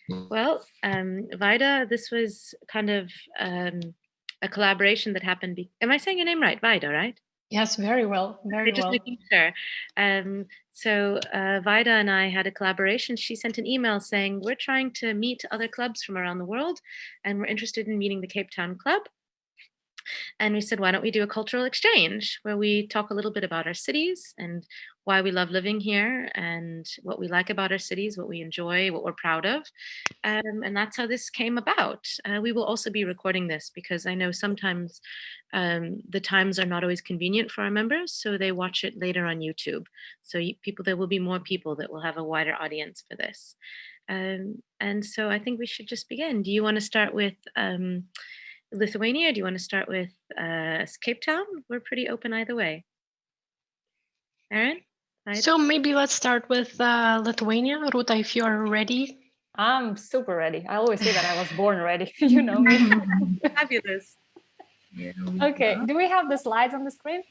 Well, Vida, this was kind of a collaboration that happened. Am I saying your name right? Vida, right? Yes, very well, very Just well. making sure. So Vida and I had a collaboration. She sent an email saying, we're trying to meet other clubs from around the world, and we're interested in meeting the Cape Town Club. And we said, why don't we do a cultural exchange where we talk a little bit about our cities and why we love living here and what we like about our cities, what we enjoy, what we're proud of. And that's how this came about. We will also be recording this because I know sometimes the times are not always convenient for our members, so they watch it later on YouTube. So there will be more people that will have a wider audience for this. And so I think we should just begin. Do you want to start with Lithuania? Do you want to start with Cape Town? We're pretty open either way. Aaron? So maybe let's start with Lithuania. Ruta, if you're ready. I'm super ready. I always say that I was born ready. You know me. Fabulous. Okay. Do we have the slides on the screen?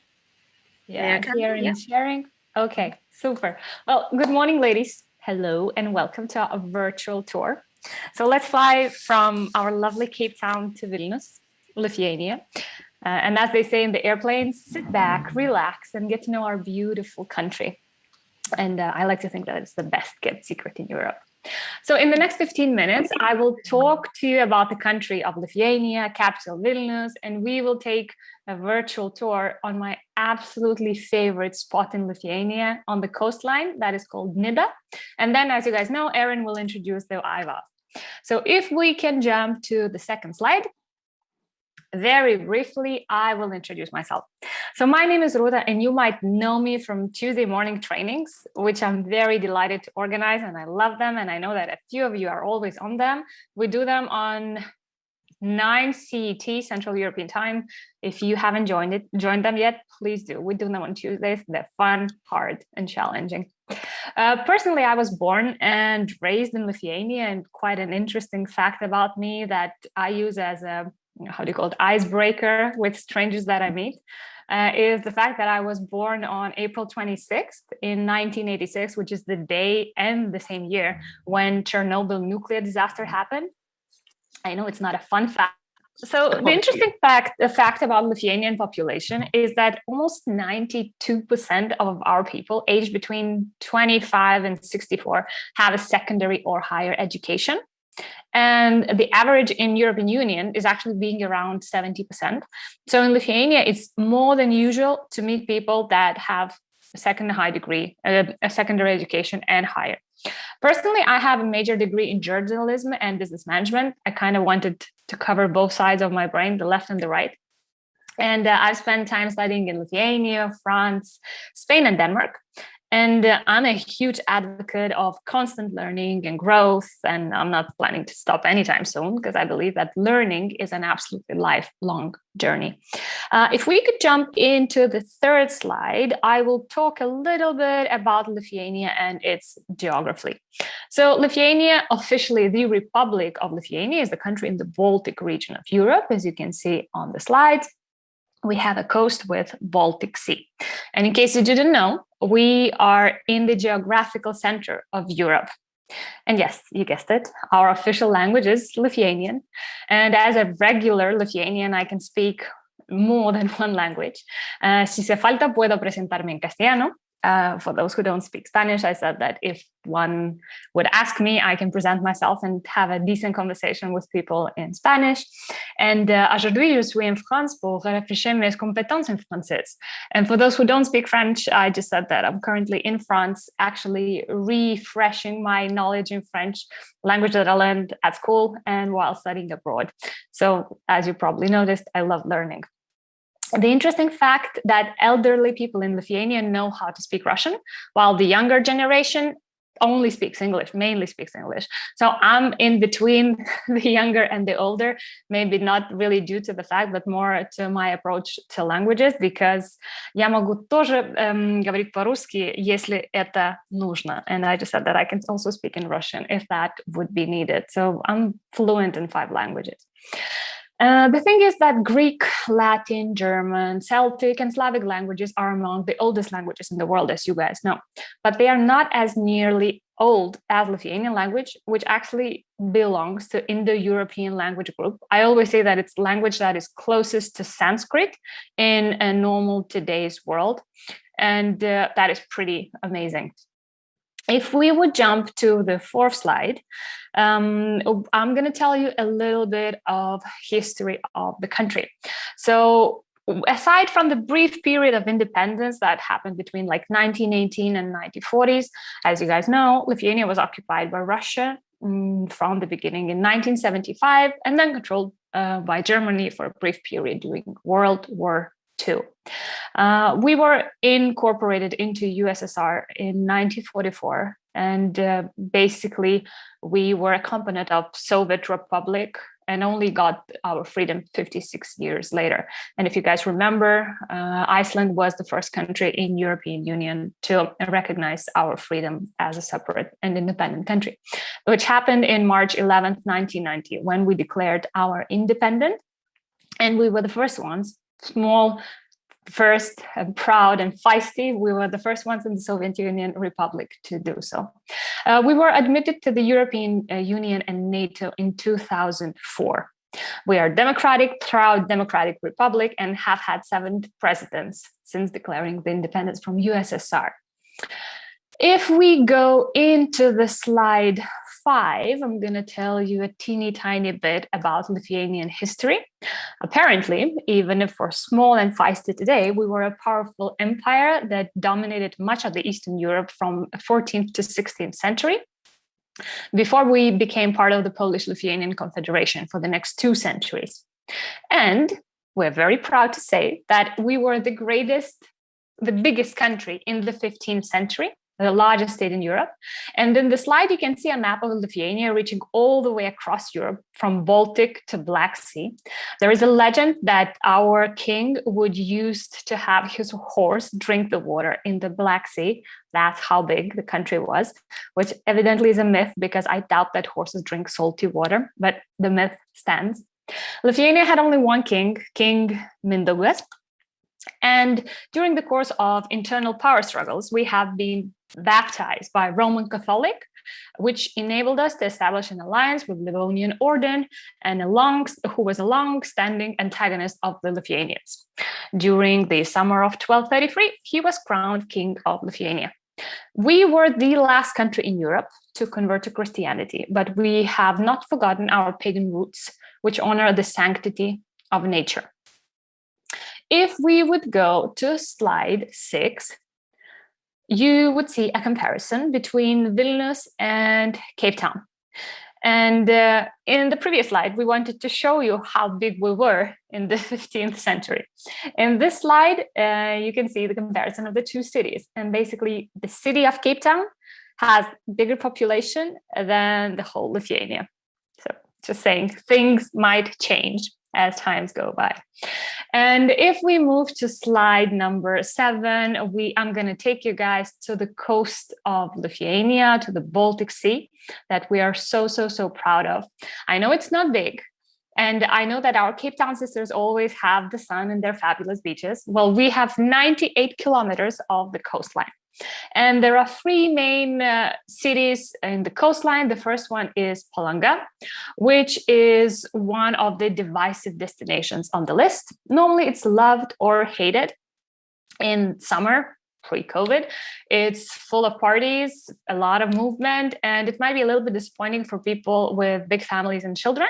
Yeah, here in sharing. Okay, super. Well, good morning, ladies. Hello, and welcome to our virtual tour. So let's fly from our lovely Cape Town to Vilnius, Lithuania. And as they say in the airplanes, sit back, relax, and get to know our beautiful country. And I like to think that it's the best kept secret in Europe. So in the next 15 minutes, I will talk to you about the country of Lithuania, capital Vilnius, and we will take a virtual tour on my absolutely favorite spot in Lithuania on the coastline that is called Nida. And then, as you guys know, Aaron will introduce the Aiva. So if we can jump to the second slide. Very briefly, I will introduce myself. So my name is Ruta, and you might know me from Tuesday morning trainings, which I'm very delighted to organize, and I love them. And I know that a few of you are always on them. We do them on 9 CET, Central European Time. If you haven't joined them yet, please do. We do them on Tuesdays. They're fun, hard, and challenging. Personally, I was born and raised in Lithuania, and quite an interesting fact about me that I use as a icebreaker with strangers that I meet is the fact that I was born on April 26th in 1986, which is the day and the same year when Chernobyl nuclear disaster happened. I know it's not a fun fact. So the interesting fact about Lithuanian population is that almost 92% of our people aged between 25 and 64 have a secondary or higher education. And the average in European Union is actually being around 70%. So in Lithuania, it's more than usual to meet people that have a secondary education and higher. Personally, I have a major degree in journalism and business management. I kind of wanted to cover both sides of my brain, the left and the right. And I've spent time studying in Lithuania, France, Spain, and Denmark. And I'm a huge advocate of constant learning and growth, and I'm not planning to stop anytime soon because I believe that learning is an absolutely lifelong journey. If we could jump into the third slide, I will talk a little bit about Lithuania and its geography. So Lithuania, officially the Republic of Lithuania, is the country in the Baltic region of Europe, as you can see on the slides. We have a coast with Baltic Sea. And in case you didn't know, we are in the geographical center of Europe. And yes, you guessed it, our official language is Lithuanian. And as a regular Lithuanian, I can speak more than one language. Si hace falta, puedo presentarme en castellano. For those who don't speak Spanish, I said that if one would ask me, I can present myself and have a decent conversation with people in Spanish. And aujourd'hui, je suis en France pour rafraîchir mes compétences en français. And for those who don't speak French, I just said that I'm currently in France, actually refreshing my knowledge in French, language that I learned at school and while studying abroad. So as you probably noticed, I love learning. The interesting fact that elderly people in Lithuania know how to speak Russian, while the younger generation only speaks English, mainly speaks English. So I'm in between the younger and the older, maybe not really due to the fact, but more to my approach to languages, because я могу тоже говорить по-русски, если это нужно. And I just said that I can also speak in Russian if that would be needed. So I'm fluent in 5 languages. The thing is that Greek, Latin, German, Celtic, and Slavic languages are among the oldest languages in the world, as you guys know, but they are not as nearly old as Lithuanian language, which actually belongs to Indo-European language group. I always say that it's language that is closest to Sanskrit in a normal today's world. And that is pretty amazing. If we would jump to the fourth slide, I'm going to tell you a little bit of history of the country. So aside from the brief period of independence that happened between like 1918 and 1940s, as you guys know, Lithuania was occupied by Russia from the beginning in 1975 and then controlled by Germany for a brief period during World War II. We were incorporated into USSR in 1944, and basically we were a component of Soviet Republic and only got our freedom 56 years later. And if you guys remember, Iceland was the first country in European Union to recognize our freedom as a separate and independent country, which happened in March 11th, 1990, when we declared our independence. And we were the first ones, small, first and proud and feisty. We were the first ones in the Soviet Union Republic to do so. We were admitted to the European Union and NATO in 2004. We are democratic, proud democratic republic and have had 7 presidents since declaring the independence from USSR. If we go into the slide 5, I'm going to tell you a teeny tiny bit about Lithuanian history. Apparently, even if we're small and feisty today, we were a powerful empire that dominated much of the Eastern Europe from 14th to 16th century, before we became part of the Polish-Lithuanian Confederation for the next 2 centuries. And we're very proud to say that we were the biggest country in the 15th century, the largest state in Europe. And in the slide, you can see a map of Lithuania reaching all the way across Europe from Baltic to Black Sea. There is a legend that our king would use to have his horse drink the water in the Black Sea. That's how big the country was, which evidently is a myth because I doubt that horses drink salty water, but the myth stands. Lithuania had only one king, King Mindaugas. And during the course of internal power struggles, we have been baptized by Roman Catholic, which enabled us to establish an alliance with Livonian Order, and who was a long-standing antagonist of the Lithuanians. During the summer of 1233, he was crowned King of Lithuania. We were the last country in Europe to convert to Christianity, but we have not forgotten our pagan roots, which honor the sanctity of nature. If we would go to slide 6, you would see a comparison between Vilnius and Cape Town. And in the previous slide, we wanted to show you how big we were in the 15th century. In this slide, you can see the comparison of the 2 cities. And basically, the city of Cape Town has bigger population than the whole Lithuania. So just saying, things might change as times go by. And if we move to slide number 7, I'm going to take you guys to the coast of Lithuania, to the Baltic Sea, that we are so proud of. I know it's not big, and I know that our Cape Town sisters always have the sun and their fabulous beaches. Well, we have 98 kilometers of the coastline. And there are 3 main cities in the coastline. The first one is Polanga, which is one of the divisive destinations on the list. Normally, it's loved or hated. In summer, pre-COVID, it's full of parties, a lot of movement, and it might be a little bit disappointing for people with big families and children.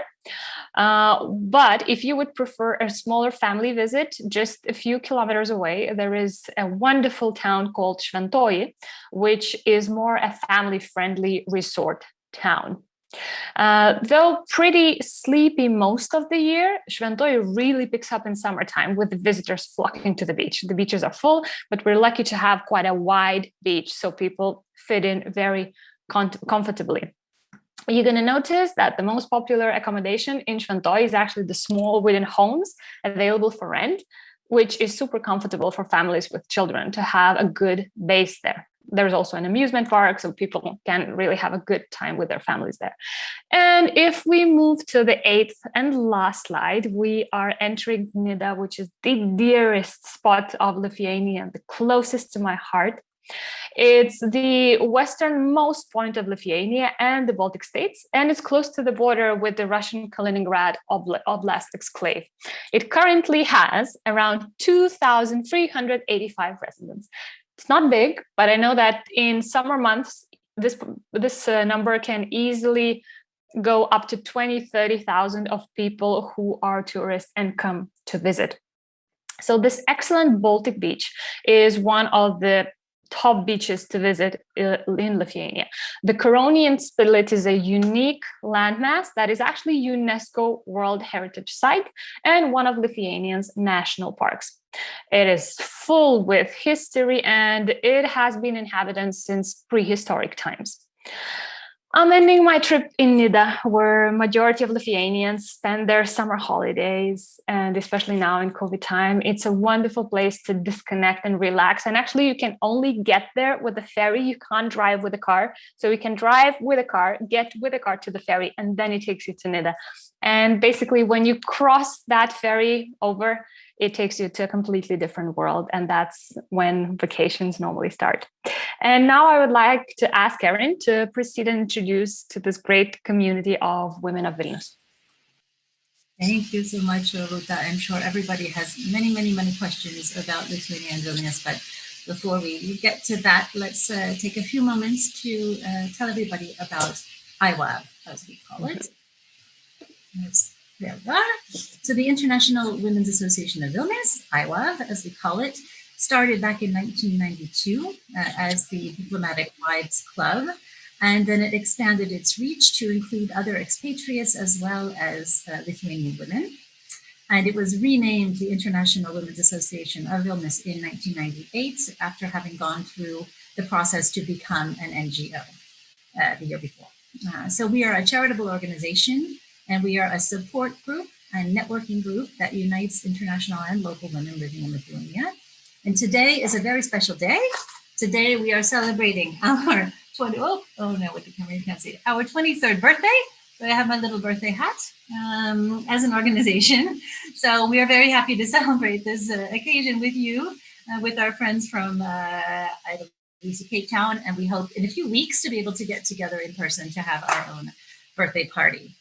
But if you would prefer a smaller family visit, just a few kilometers away, there is a wonderful town called Šventoji, which is more a family-friendly resort town. Though pretty sleepy most of the year, Šventoji really picks up in summertime with the visitors flocking to the beach. The beaches are full, but we're lucky to have quite a wide beach, so people fit in very comfortably. You're going to notice that the most popular accommodation in Šventoji is actually the small wooden homes available for rent, which is super comfortable for families with children to have a good base there. There's also an amusement park, so people can really have a good time with their families there. And if we move to the 8th and last slide, we are entering Nida, which is the dearest spot of Lithuania, the closest to my heart. It's the westernmost point of Lithuania and the Baltic states, and it's close to the border with the Russian Kaliningrad Oblast exclave. It currently has around 2,385 residents. It's not big, but I know that in summer months, this number can easily go up to 20,000-30,000 of people who are tourists and come to visit. So this excellent Baltic beach is one of the top beaches to visit in Lithuania. The Curonian Split is a unique landmass that is actually UNESCO World Heritage Site and one of Lithuania's national parks. It is full with history and it has been inhabited since prehistoric times. I'm ending my trip in Nida, where majority of Lithuanians spend their summer holidays, and especially now in COVID time, it's a wonderful place to disconnect and relax. And actually, you can only get there with the ferry. You can't drive with a car. So you can drive with a car, get with a car to the ferry, and then it takes you to Nida. And basically, when you cross that ferry over, it takes you to a completely different world. And that's when vacations normally start. And now I would like to ask Erin to proceed and introduce to this great community of women of Vilnius. Thank you so much, Ruta. I'm sure everybody has many questions about Lithuania and Vilnius, but before we get to that, let's take a few moments to tell everybody about IWAV, as we call it. There we are. So the International Women's Association of Vilnius, IWAV, as we call it, started back in 1992 as the Diplomatic Wives Club, and then it expanded its reach to include other expatriates as well as Lithuanian women. And it was renamed the International Women's Association of Vilnius in 1998 after having gone through the process to become an NGO the year before. So we are a charitable organization, and we are a support group and networking group that unites international and local women living in Lithuania. And today is a very special day. Today we are celebrating our 23rd birthday. So I have my little birthday hat as an organization. So we are very happy to celebrate this occasion with you, with our friends from Cape Town. And we hope in a few weeks to be able to get together in person to have our own birthday party.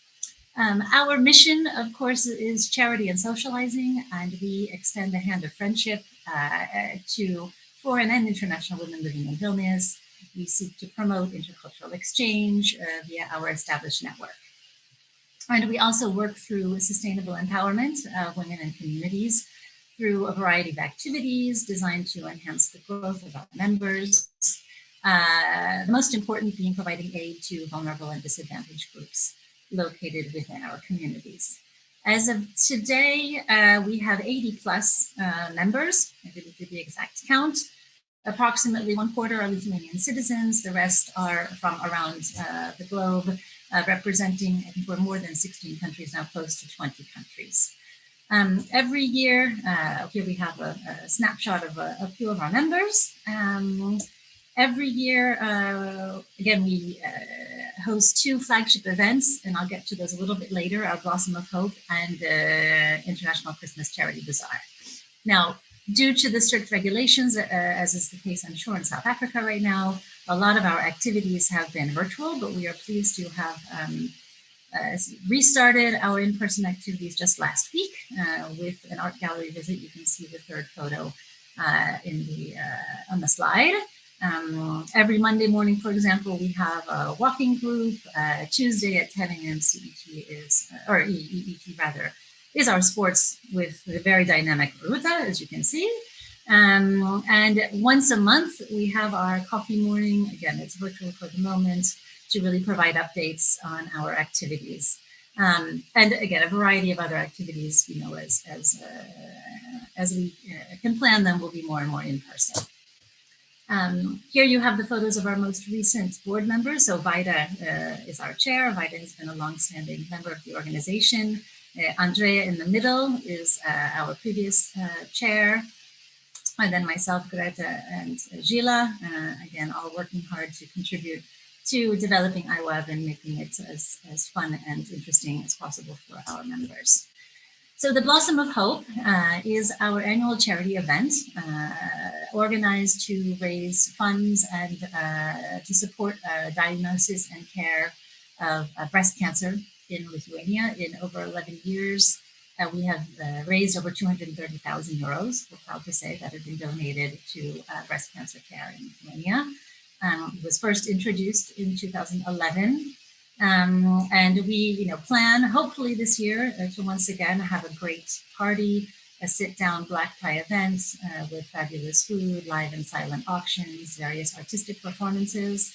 Our mission, of course, is charity and socializing, and we extend a hand of friendship to foreign and international women living in Vilnius. We seek to promote intercultural exchange via our established network. And we also work through sustainable empowerment of women and communities through a variety of activities designed to enhance the growth of our members. The most important being providing aid to vulnerable and disadvantaged groups located within our communities. As of today, we have 80 plus members. I didn't give the exact count. Approximately 1/4 are Lithuanian citizens. The rest are from around the globe, representing, I think we're more than 16 countries now, close to 20 countries. Every year, here we have a snapshot of a few of our members. Every year, again, we host 2 flagship events, and I'll get to those a little bit later, our Blossom of Hope and International Christmas Charity Bazaar. Now, due to the strict regulations, as is the case, I'm sure, in South Africa right now, a lot of our activities have been virtual, but we are pleased to have restarted our in-person activities just last week with an art gallery visit. You can see the 3rd photo on the slide. Every Monday morning, for example, we have a walking group. Tuesday at 10 a.m. CET is our sports with the very dynamic Ruta, as you can see. And once a month, we have our coffee morning. Again, it's virtual for the moment to really provide updates on our activities. And again, a variety of other activities, you know, as we can plan them, will be more and more in person. Here you have the photos of our most recent board members. So Vaida is our chair. Vaida has been a longstanding member of the organization. Andrea in the middle is our previous chair. And then myself, Greta, and Gila, again, all working hard to contribute to developing IWAV and making it as fun and interesting as possible for our members. So the Blossom of Hope is our annual charity event. organized to raise funds and to support diagnosis and care of breast cancer in Lithuania. In over 11 years, we have raised over 230,000 euros. We're proud to say that have been donated to breast cancer care in Lithuania. It was first introduced in 2011. And we, plan hopefully this year to once again have a great party, a sit-down black tie event with fabulous food, live and silent auctions, various artistic performances.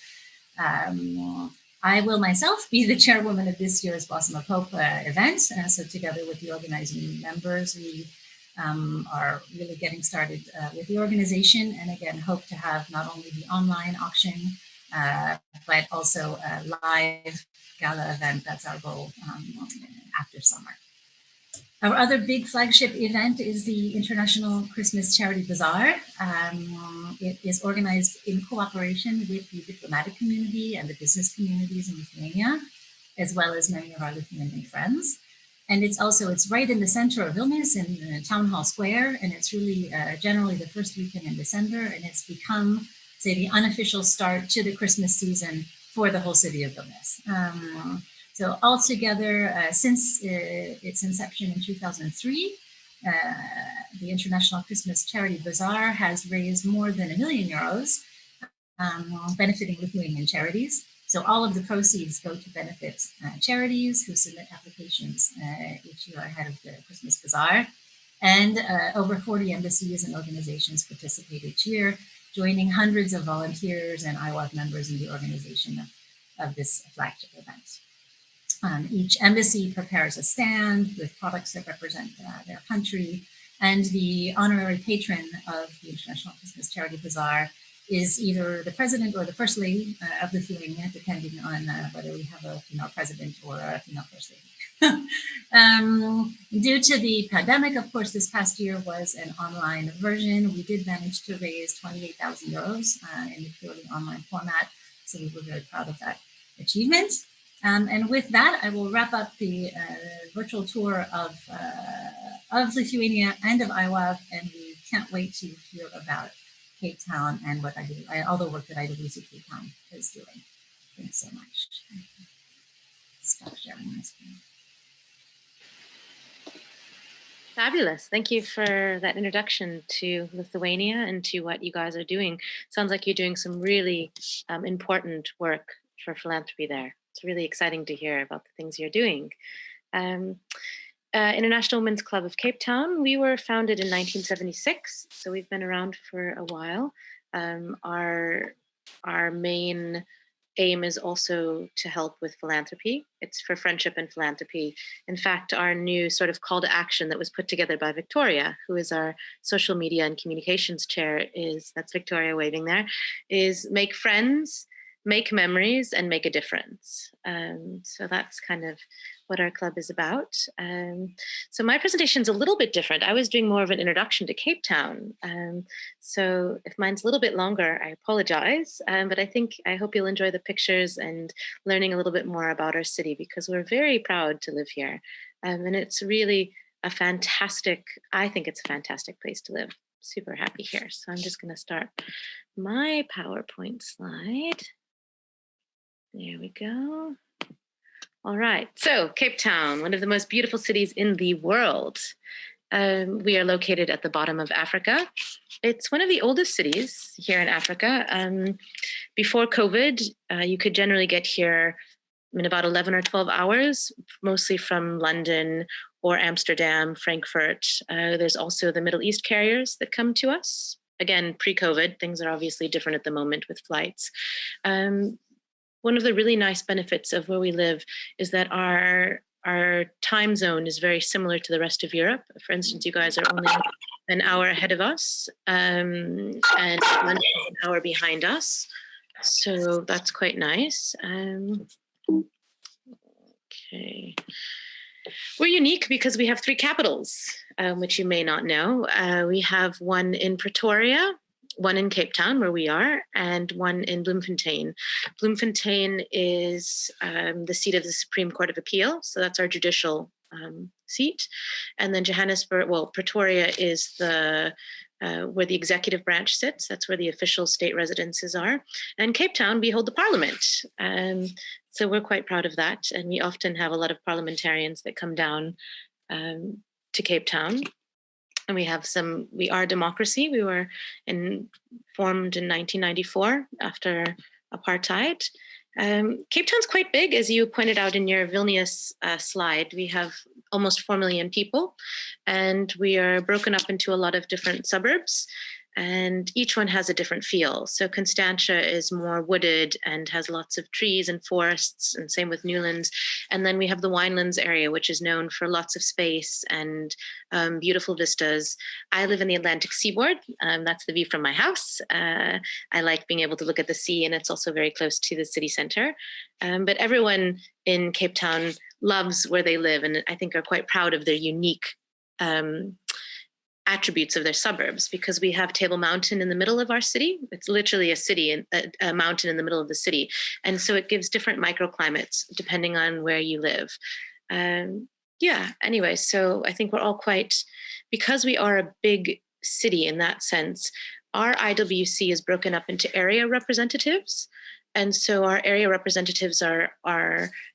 I will myself be the chairwoman of this year's Blossom of Hope event. So together with the organizing members, we are really getting started with the organization, and again, hope to have not only the online auction, but also a live gala event. That's our goal after summer. Our other big flagship event is the International Christmas Charity Bazaar. It is organized in cooperation with the diplomatic community and the business communities in Lithuania, as well as many of our Lithuanian friends. And it's right in the center of Vilnius in Town Hall Square, and it's really generally the first weekend in December, and it's become, say, the unofficial start to the Christmas season for the whole city of Vilnius. So altogether, since its inception in 2003, the International Christmas Charity Bazaar has raised more than €1 million, benefiting Lithuanian charities. So all of the proceeds go to benefit charities who submit applications each year ahead of the Christmas Bazaar. And over 40 embassies and organizations participate each year, joining hundreds of volunteers and IWAF members in the organization of this flagship event. Each embassy prepares a stand with products that represent their country, and the honorary patron of the International Christmas Charity Bazaar is either the president or the first lady of Lithuania, depending on whether we have a female president or a female first lady. Due to the pandemic, of course, this past year was an online version. We did manage to raise 28,000 euros in the purely online format, so we were very proud of that achievement. And with that, I will wrap up the virtual tour of Lithuania and of IWAV, and we can't wait to hear about Cape Town and what all the work that IWC Cape Town is doing. Thanks so much. Stop sharing my screen. Fabulous. Thank you for that introduction to Lithuania and to what you guys are doing. Sounds like you're doing some really important work for philanthropy there. It's really exciting to hear about the things you're doing. International Women's Club of Cape Town, we were founded in 1976, so we've been around for a while. Our main aim is also to help with philanthropy. It's for friendship and philanthropy. In fact, our new sort of call to action that was put together by Victoria, who is our social media and communications chair, that's Victoria waving there, is make friends, make memories, and make a difference. So that's kind of what our club is about. So my presentation is a little bit different. I was doing more of an introduction to Cape Town. So if mine's a little bit longer, I apologize. But I hope you'll enjoy the pictures and learning a little bit more about our city, because we're very proud to live here. And it's really I think it's a fantastic place to live. Super happy here. So I'm just gonna start my PowerPoint slide. There we go. All right, so Cape Town, one of the most beautiful cities in the world. We are located at the bottom of Africa. It's one of the oldest cities here in Africa. Before COVID, you could generally get here in about 11 or 12 hours, mostly from London or Amsterdam, Frankfurt. There's also the Middle East carriers that come to us. Again, pre-COVID, things are obviously different at the moment with flights. One of the really nice benefits of where we live is that our time zone is very similar to the rest of Europe. For instance, you guys are only an hour ahead of us, and London is an hour behind us. So that's quite nice. Okay. We're unique because we have 3 capitals, which you may not know. We have one in Pretoria, one in Cape Town, where we are, and one in Bloemfontein. Bloemfontein is the seat of the Supreme Court of Appeal, so that's our judicial seat. And then Pretoria is the where the executive branch sits. That's where the official state residences are. And Cape Town, we hold the parliament. So we're quite proud of that. And we often have a lot of parliamentarians that come down to Cape Town. And we are a democracy. We were formed in 1994 after apartheid. Cape Town's quite big, as you pointed out in your Vilnius slide. We have almost 4 million people, and we are broken up into a lot of different suburbs, and each one has a different feel. So Constantia is more wooded and has lots of trees and forests, and same with Newlands. And then we have the Winelands area, which is known for lots of space and beautiful vistas. I live in the Atlantic seaboard. That's the view from my house. I like being able to look at the sea, and it's also very close to the city center. But everyone in Cape Town loves where they live, and I think are quite proud of their unique attributes of their suburbs, because we have Table Mountain in the middle of our city. It's literally a city, a mountain in the middle of the city. And so it gives different microclimates depending on where you live. Anyway, so I think we're all because we are a big city in that sense, our IWC is broken up into area representatives. And so our area representatives are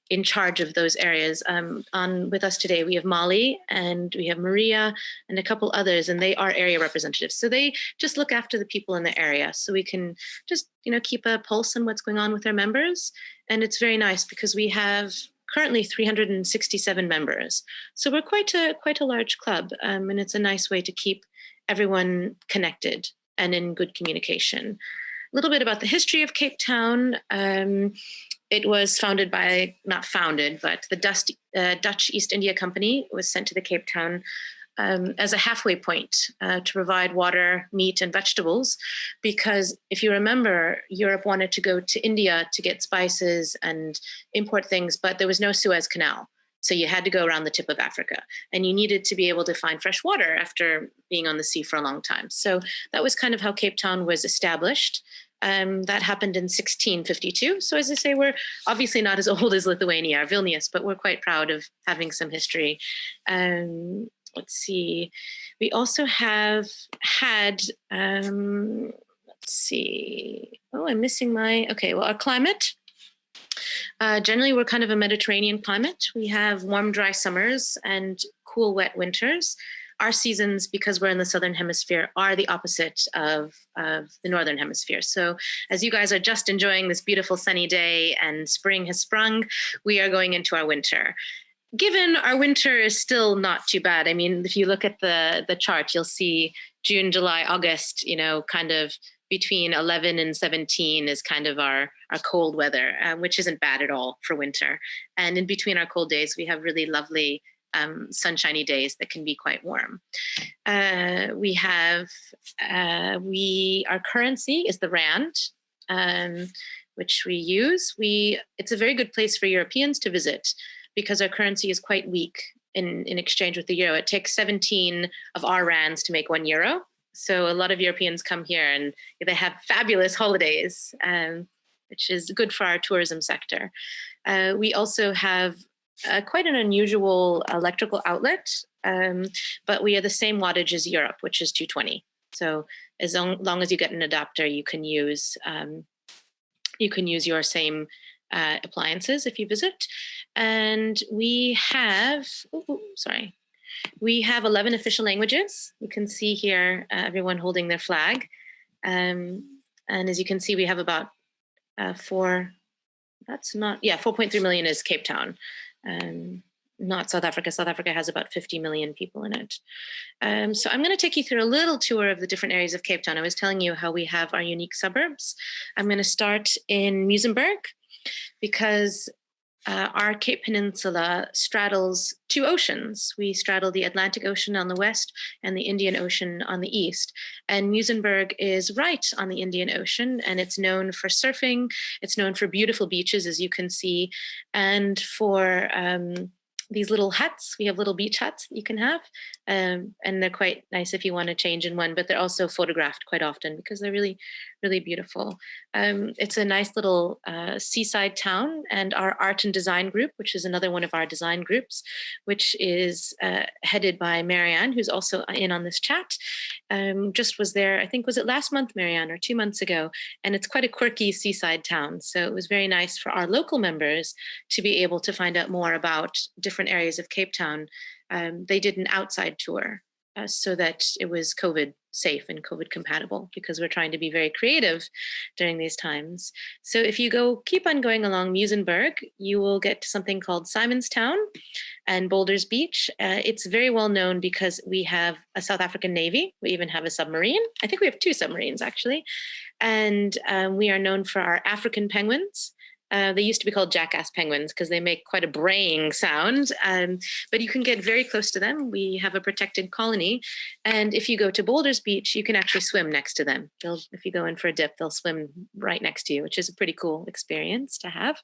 in charge of those areas. With us today, we have Molly and we have Maria and a couple others, and they are area representatives. So they just look after the people in the area, so we can just keep a pulse on what's going on with our members. And it's very nice because we have currently 367 members. So we're quite a large club, and it's a nice way to keep everyone connected and in good communication. A little bit about the history of Cape Town. It was not founded, but the Dutch East India Company was sent to the Cape Town as a halfway point to provide water, meat, and vegetables. Because if you remember, Europe wanted to go to India to get spices and import things, but there was no Suez Canal. So you had to go around the tip of Africa, and you needed to be able to find fresh water after being on the sea for a long time. So that was kind of how Cape Town was established. That happened in 1652. So as I say, we're obviously not as old as Lithuania or Vilnius, but we're quite proud of having some history. Let's see. We also have had, let's see. Oh, I'm missing our climate. Generally, we're kind of a Mediterranean climate. We have warm, dry summers and cool, wet winters. Our seasons, because we're in the Southern Hemisphere, are the opposite of the Northern Hemisphere. So as you guys are just enjoying this beautiful sunny day and spring has sprung, we are going into our winter. Given our winter is still not too bad. I mean, if you look at the chart, you'll see June, July, August, kind of between 11 and 17 is kind of our cold weather, which isn't bad at all for winter. And in between our cold days, we have really lovely sunshiny days that can be quite warm. Our currency is the rand, which we use. It's a very good place for Europeans to visit because our currency is quite weak in exchange with the euro. It takes 17 of our rands to make 1 euro. So a lot of Europeans come here and they have fabulous holidays, which is good for our tourism sector. We also have quite an unusual electrical outlet, but we are the same wattage as Europe, which is 220. So as long as you get an adapter, you can use your same appliances if you visit. And we have, we have 11 official languages. You can see here everyone holding their flag. And as you can see, we have about 4.3 million is Cape Town. Not South Africa. South Africa has about 50 million people in it. So I'm going to take you through a little tour of the different areas of Cape Town. I was telling you how we have our unique suburbs. I'm going to start in Musenburg because our Cape Peninsula straddles 2 oceans. We straddle the Atlantic Ocean on the west and the Indian Ocean on the east. And Musenburg is right on the Indian Ocean, and it's known for surfing. It's known for beautiful beaches, as you can see, and for these little huts. We have little beach huts that you can have, and they're quite nice if you want to change in one, but they're also photographed quite often because they're really, really beautiful. It's a nice little seaside town, and our art and design group, which is another one of our design groups, which is headed by Marianne, who's also in on this chat, just was there, I think, was it last month, Marianne, or 2 months ago? And it's quite a quirky seaside town. So it was very nice for our local members to be able to find out more about different areas of Cape Town. They did an outside tour so that it was COVID safe and COVID compatible, because we're trying to be very creative during these times. So if you keep on going along Musenburg, you will get to something called Simonstown and Boulders Beach. It's very well known because we have a South African Navy. We even have a submarine. I think we have 2 submarines, actually. And we are known for our African penguins. They used to be called jackass penguins because they make quite a braying sound, but you can get very close to them. We have a protected colony. And if you go to Boulders Beach, you can actually swim next to them. If you go in for a dip, they'll swim right next to you, which is a pretty cool experience to have.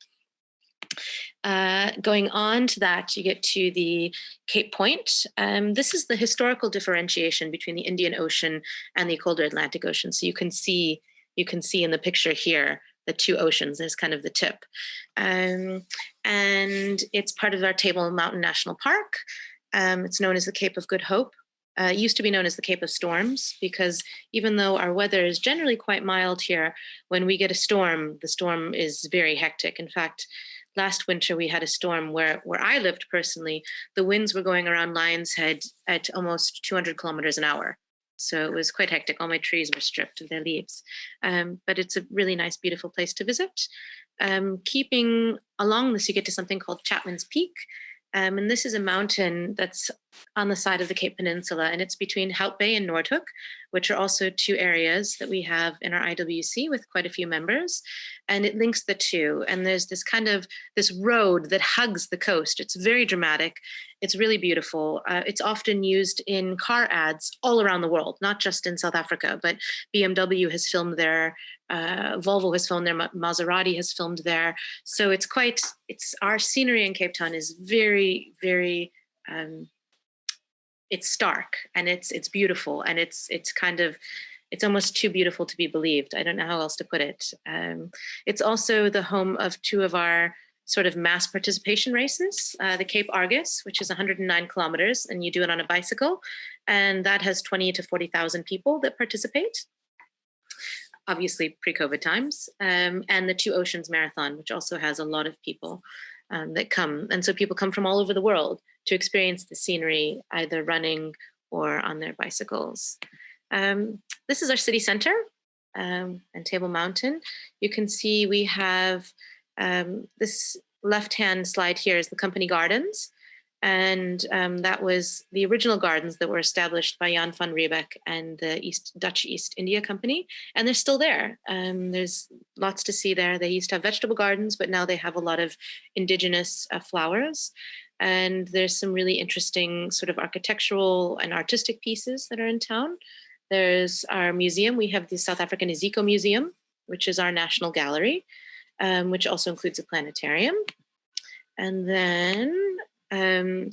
Going on to that, you get to the Cape Point. This is the historical differentiation between the Indian Ocean and the colder Atlantic Ocean. So you can see in the picture here the 2 oceans. There's kind of the tip. And it's part of our Table Mountain National Park. It's known as the Cape of Good Hope. It used to be known as the Cape of Storms, because even though our weather is generally quite mild here, when we get a storm, the storm is very hectic. In fact, last winter we had a storm where I lived personally, the winds were going around Lion's Head at almost 200 kilometers an hour. So it was quite hectic. All my trees were stripped of their leaves. But it's a really nice, beautiful place to visit. Keeping along this, you get to something called Chapman's Peak. And this is a mountain that's on the side of the Cape Peninsula, and it's between Hout Bay and Noordhoek, which are also 2 areas that we have in our IWC with quite a few members. And it links the 2. And there's this road that hugs the coast. It's very dramatic. It's really beautiful. It's often used in car ads all around the world, not just in South Africa, but BMW has filmed there, Volvo has filmed there, Maserati has filmed there. So it's our scenery in Cape Town is very, very, it's stark and it's beautiful, and it's almost too beautiful to be believed. I don't know how else to put it. It's also the home of 2 of our sort of mass participation races, the Cape Argus, which is 109 kilometers, and you do it on a bicycle. And that has 20 to 40,000 people that participate, obviously pre-COVID times. And the 2 Oceans Marathon, which also has a lot of people that come. And so people come from all over the world to experience the scenery, either running or on their bicycles. This is our city center and Table Mountain. You can see we have this left-hand slide here is the company gardens. And that was the original gardens that were established by Jan van Riebeck and the Dutch East India Company. And they're still there. There's lots to see there. They used to have vegetable gardens, but now they have a lot of indigenous flowers. And there's some really interesting sort of architectural and artistic pieces that are in town. There's our museum. We have the South African Ezekiel Museum, which is our national gallery, which also includes a planetarium. And then on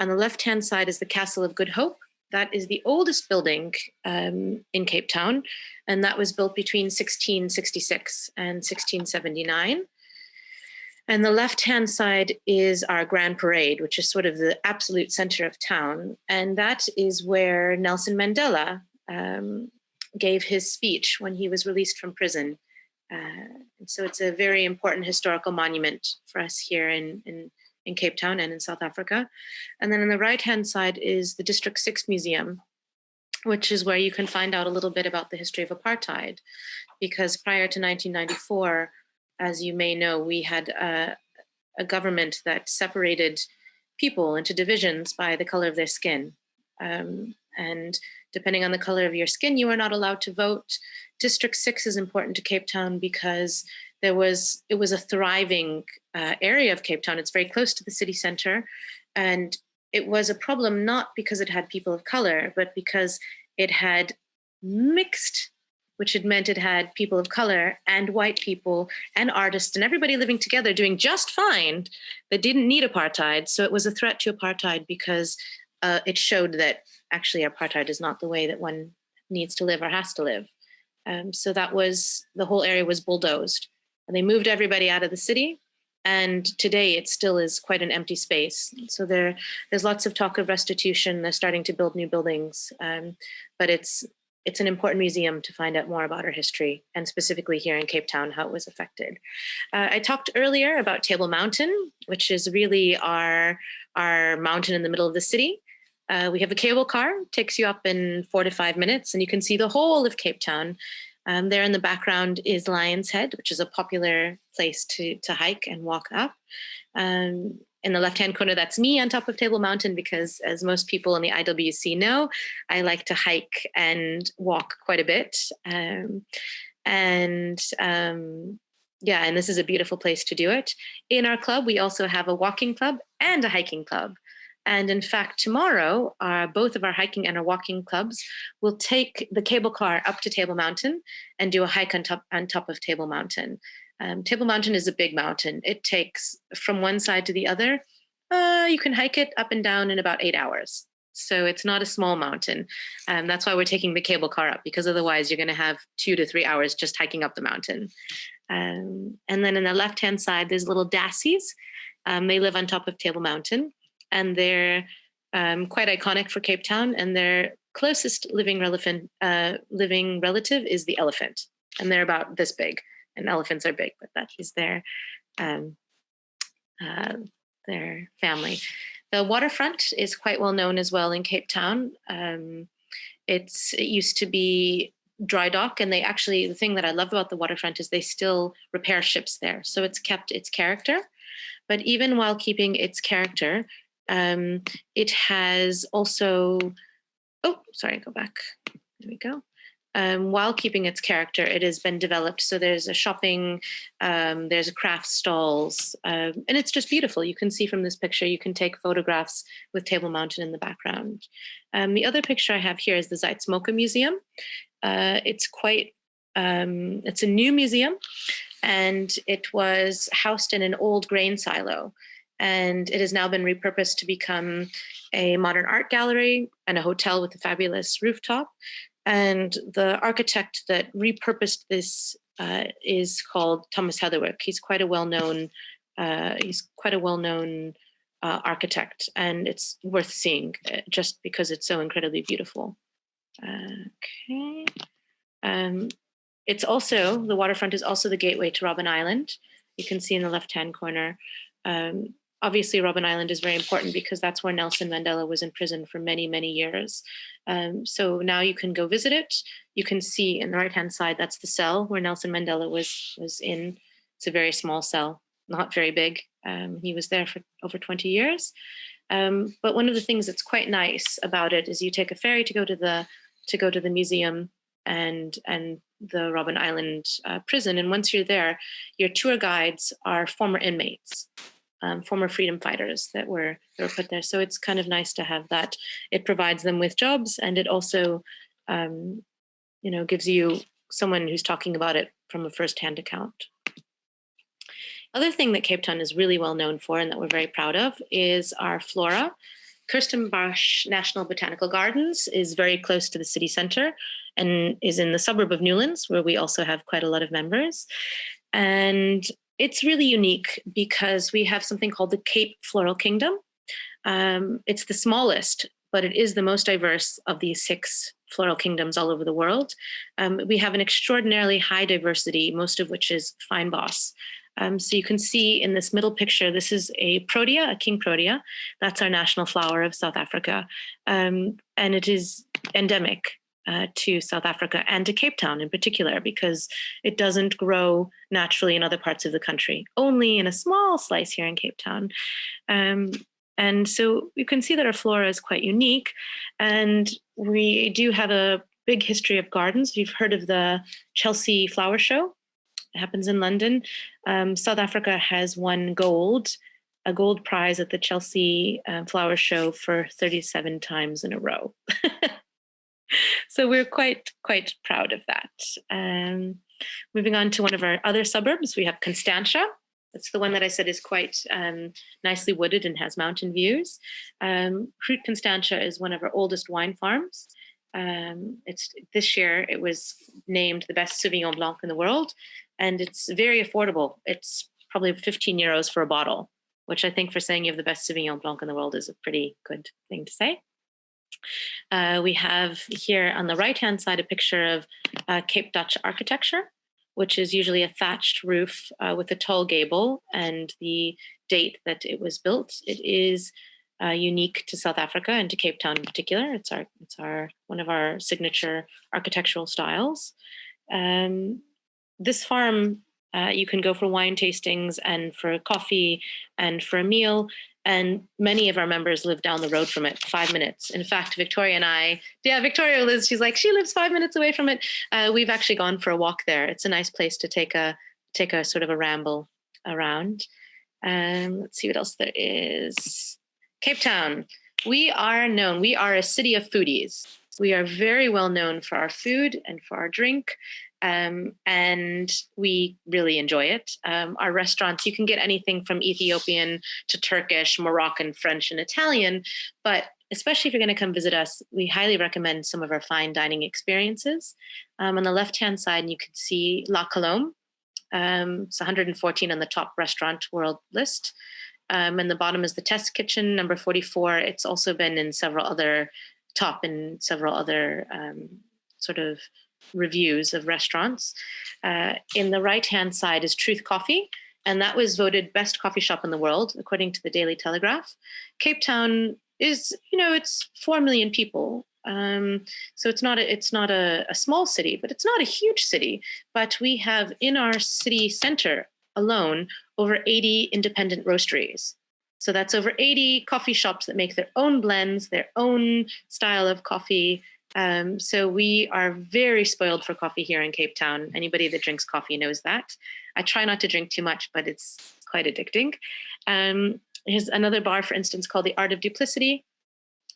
the left-hand side is the Castle of Good Hope. That is the oldest building in Cape Town, and that was built between 1666 and 1679. And the left-hand side is our Grand Parade, which is sort of the absolute center of town. And that is where Nelson Mandela gave his speech when he was released from prison. And so it's a very important historical monument for us here in Cape Town and in South Africa. And then on the right-hand side is the District 6 Museum, which is where you can find out a little bit about the history of apartheid. Because prior to 1994, as you may know, we had a government that separated people into divisions by the color of their skin. And depending on the color of your skin, you are not allowed to vote. District 6 is important to Cape Town because it was a thriving area of Cape Town. It's very close to the city center. And it was a problem not because it had people of color, but because it had mixed which had meant it had people of color and white people and artists and everybody living together doing just fine that didn't need apartheid. So it was a threat to apartheid because it showed that actually apartheid is not the way that one needs to live or has to live. So that was, the whole area was bulldozed. And they moved everybody out of the city. And today it still is quite an empty space. So there's lots of talk of restitution. They're starting to build new buildings. But it's an important museum to find out more about our history, and specifically here in Cape Town, how it was affected. I talked earlier about Table Mountain, which is really our mountain in the middle of the city. We have a cable car, takes you up in 4 to 5 minutes, and you can see the whole of Cape Town. There in the background is Lion's Head, which is a popular place to hike and walk up. In the left-hand corner, that's me on top of Table Mountain, because as most people in the IWC know, I like to hike and walk quite a bit. And this is a beautiful place to do it. In our club, we also have a walking club and a hiking club. And in fact, tomorrow, both of our hiking and our walking clubs will take the cable car up to Table Mountain and do a hike on top of Table Mountain. Table Mountain is a big mountain. It takes from one side to the other. You can hike it up and down in about 8 hours. So it's not a small mountain. That's why we're taking the cable car up, because otherwise you're going to have 2 to 3 hours just hiking up the mountain. And then in the left-hand side, there's little dassies. They live on top of Table Mountain, and they're quite iconic for Cape Town. And their closest living relative is the elephant. And they're about this big. And elephants are big, but that is their family. The waterfront is quite well known as well in Cape Town. It used to be dry dock, and the thing that I love about the waterfront is they still repair ships there. So it's kept its character, but even while keeping its character, it has also, go back. There we go. While keeping its character, it has been developed. So there's a shopping, there's a craft stalls, and it's just beautiful. You can see from this picture, you can take photographs with Table Mountain in the background. The other picture I have here is the Zaitsmoka Museum. It's a new museum, and it was housed in an old grain silo. And it has now been repurposed to become a modern art gallery and a hotel with a fabulous rooftop. And the architect that repurposed this is called Thomas Heatherwick. He's quite a well-known architect, and it's worth seeing just because it's so incredibly beautiful. Okay. The waterfront is also the gateway to Robben Island. You can see in the left-hand corner. Obviously, Robben Island is very important because that's where Nelson Mandela was in prison for many, many years. So now you can go visit it. You can see in the right-hand side, that's the cell where Nelson Mandela was in. It's a very small cell, not very big. He was there for over 20 years. But one of the things that's quite nice about it is you take a ferry to go to the museum and the Robben Island prison. And once you're there, your tour guides are former inmates. Former freedom fighters that were put there. So it's kind of nice to have that. It provides them with jobs, and it also, gives you someone who's talking about it from a firsthand account. Other thing that Cape Town is really well known for and that we're very proud of is our flora. Kirstenbosch National Botanical Gardens is very close to the city center and is in the suburb of Newlands, where we also have quite a lot of members. And it's really unique because we have something called the Cape Floral Kingdom. It's the smallest, but it is the most diverse of these 6 floral kingdoms all over the world. We have an extraordinarily high diversity, most of which is fine boss. So you can see in this middle picture, this is a Protea, a king Protea. That's our national flower of South Africa. And it is endemic to South Africa and to Cape Town in particular, because it doesn't grow naturally in other parts of the country, only in a small slice here in Cape Town. And so you can see that our flora is quite unique. And we do have a big history of gardens. You've heard of the Chelsea Flower Show. It happens in London. South Africa has won a gold prize at the Chelsea Flower Show for 37 times in a row. So we're quite proud of that. Moving on to one of our other suburbs, we have Constantia. That's the one that I said is quite nicely wooded and has mountain views. Fruit Constantia is one of our oldest wine farms. This year it was named the best Sauvignon Blanc in the world, and it's very affordable. It's probably 15 euros for a bottle, which I think for saying you have the best Sauvignon Blanc in the world is a pretty good thing to say. We have here on the right-hand side a picture of Cape Dutch architecture, which is usually a thatched roof with a tall gable and the date that it was built. It is unique to South Africa and to Cape Town in particular. It's one of our signature architectural styles. This farm, you can go for wine tastings and for coffee and for a meal. And many of our members live down the road from it, 5 minutes. In fact, Victoria and I, Victoria lives, she's like, she lives 5 minutes away from it. We've actually gone for a walk there. It's a nice place to take a sort of a ramble around. Let's see what else there is. Cape Town. We are a city of foodies. We are very well known for our food and for our drink. And we really enjoy it. Our restaurants, you can get anything from Ethiopian to Turkish, Moroccan, French, and Italian. But especially if you're going to come visit us, we highly recommend some of our fine dining experiences. On the left-hand side, you can see La Colombe. It's 114 on the top restaurant world list. And the bottom is the Test Kitchen, number 44. It's also been in several other sort of reviews of restaurants. In the right-hand side is Truth Coffee, and that was voted best coffee shop in the world, according to the Daily Telegraph. Cape Town is, it's 4 million people. So it's not a small city, but it's not a huge city. But we have in our city center alone over 80 independent roasteries. So that's over 80 coffee shops that make their own blends, their own style of coffee. So we are very spoiled for coffee here in Cape Town. Anybody that drinks coffee knows that. I try not to drink too much, but it's quite addicting. Here's another bar, for instance, called the Art of Duplicity.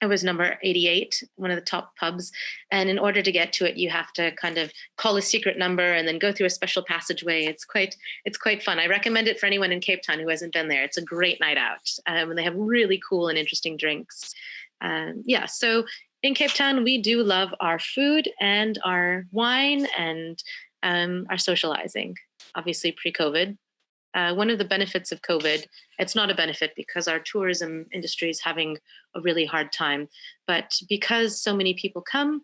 It was number 88, one of the top pubs. And in order to get to it, you have to kind of call a secret number and then go through a special passageway. It's quite fun. I recommend it for anyone in Cape Town who hasn't been there. It's a great night out. And they have really cool and interesting drinks. So in Cape Town, we do love our food and our wine and our socializing, obviously pre-COVID. One of the benefits of COVID, it's not a benefit because our tourism industry is having a really hard time, but because so many people come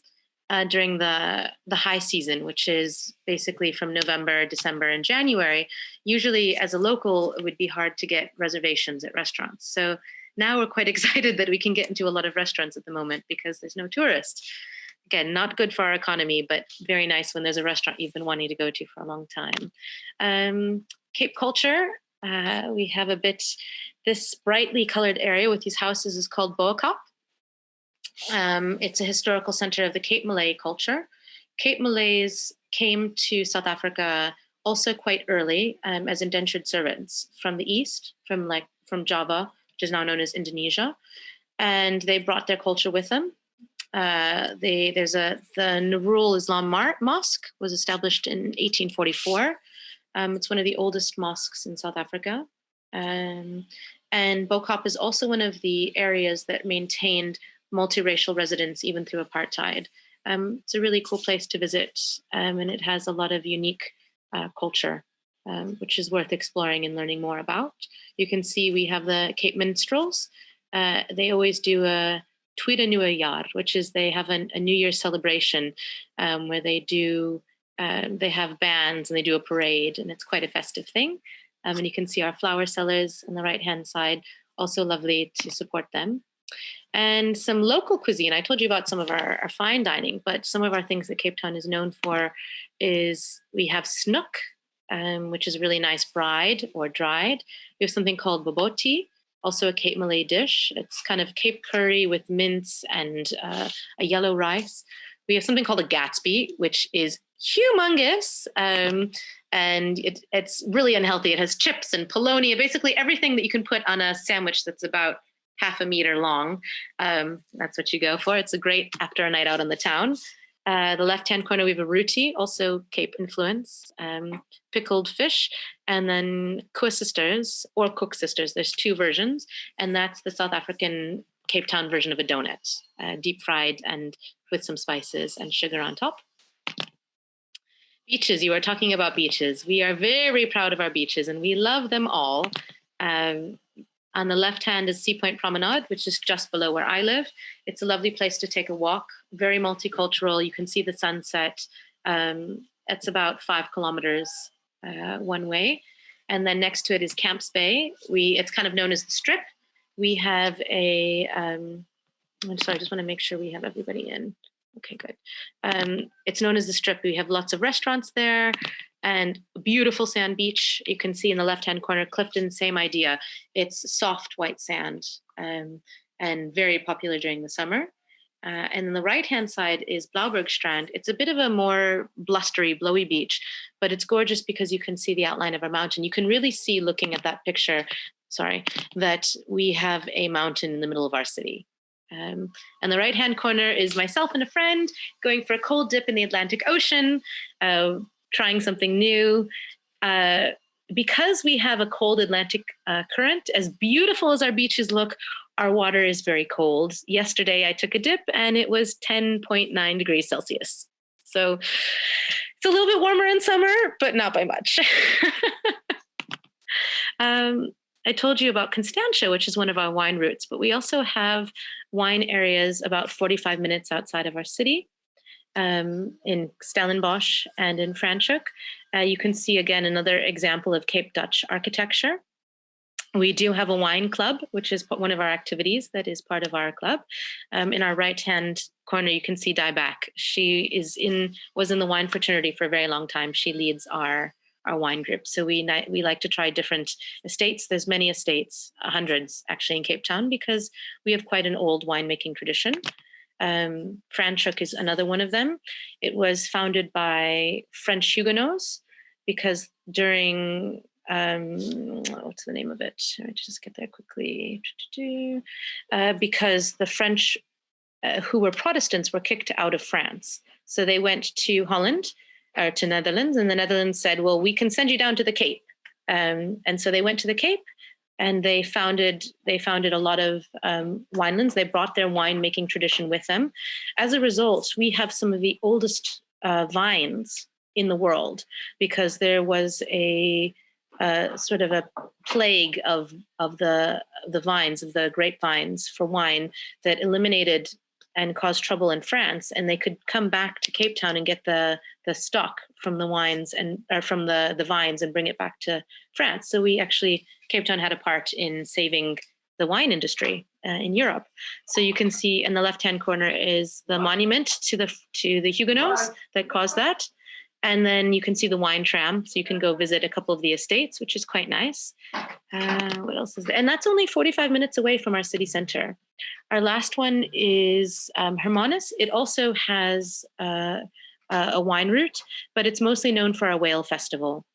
during the high season, which is basically from November, December, and January, usually as a local, it would be hard to get reservations at restaurants. So now we're quite excited that we can get into a lot of restaurants at the moment because there's no tourists. Again, not good for our economy, but very nice when there's a restaurant you've been wanting to go to for a long time. Cape culture, we have this brightly colored area with these houses is called Boakop. It's a historical center of the Cape Malay culture. Cape Malays came to South Africa also quite early as indentured servants from the east, from Java, which is now known as Indonesia, and they brought their culture with them. The Nurul Islam Mosque was established in 1844. It's one of the oldest mosques in South Africa. And Boakop is also one of the areas that maintained multiracial residence even through apartheid. It's a really cool place to visit, and it has a lot of unique culture, which is worth exploring and learning more about. You can see we have the Cape Minstrels. They always do a Tweede Nuwe Jaar, which is they have a New Year's celebration where they have bands and they do a parade, and it's quite a festive thing. And you can see our flower sellers on the right-hand side, also lovely to support them. And some local cuisine. I told you about some of our fine dining, but some of our things that Cape Town is known for is we have snoek, which is a really nice fried or dried. We have something called boboti, also a Cape Malay dish. It's kind of Cape curry with mince and a yellow rice. We have something called a Gatsby, which is humongous, and it's really unhealthy. It has chips and polony, basically everything that you can put on a sandwich that's about half a meter long. That's what you go for. It's a great after a night out on the town. The left-hand corner, we have a roti, also Cape influence, pickled fish, and then Kua sisters or Cook sisters. There's two versions, and that's the South African Cape Town version of a donut, deep fried and with some spices and sugar on top. Beaches, you are talking about beaches. We are very proud of our beaches, and we love them all. On the left hand is Sea Point Promenade, which is just below where I live. It's a lovely place to take a walk, very multicultural. You can see the sunset. It's about 5 kilometers one way. And then next to it is Camps Bay. It's kind of known as the Strip. We have a, I'm sorry, I just want to make sure we have everybody in. Okay, good. It's known as the Strip. We have lots of restaurants there and a beautiful sand beach. You can see in the left-hand corner, Clifton, same idea. It's soft white sand and very popular during the summer. And then the right-hand side is Blauberg Strand. It's a bit of a more blustery, blowy beach, but it's gorgeous because you can see the outline of a mountain. You can really see, looking at that picture, that we have a mountain in the middle of our city. And the right-hand corner is myself and a friend going for a cold dip in the Atlantic Ocean, trying something new. Because we have a cold Atlantic current, as beautiful as our beaches look, our water is very cold. Yesterday, I took a dip and it was 10.9 degrees Celsius. So it's a little bit warmer in summer, but not by much. I told you about Constantia, which is one of our wine routes, but we also have wine areas about 45 minutes outside of our city, in Stellenbosch and in Franschhoek. You can see, again, another example of Cape Dutch architecture. We do have a wine club, which is one of our activities that is part of our club. In our right-hand corner, you can see Dieback. She was in the wine fraternity for a very long time. She leads our wine group. So we like to try different estates. There's many estates, hundreds actually in Cape Town, because we have quite an old winemaking tradition. Franschhoek is another one of them. It was founded by French Huguenots because during, what's the name of it? Let me just get there quickly. Because the French who were Protestants were kicked out of France. So they went to Holland, or to Netherlands, and the Netherlands said, well, we can send you down to the Cape. And so they went to the Cape and they founded a lot of winelands. They brought their winemaking tradition with them. As a result, we have some of the oldest vines in the world, because there was a sort of a plague of the vines, of the grapevines for wine, that eliminated and caused trouble in France, and they could come back to Cape Town and get the stock from the wines or from the vines and bring it back to France. So Cape Town had a part in saving the wine industry in Europe. So you can see in the left-hand corner is the monument to the Huguenots that caused that. And then you can see the wine tram. So you can go visit a couple of the estates, which is quite nice. What else is there? And that's only 45 minutes away from our city center. Our last one is Hermanus. It also has a wine route, but it's mostly known for our whale festival,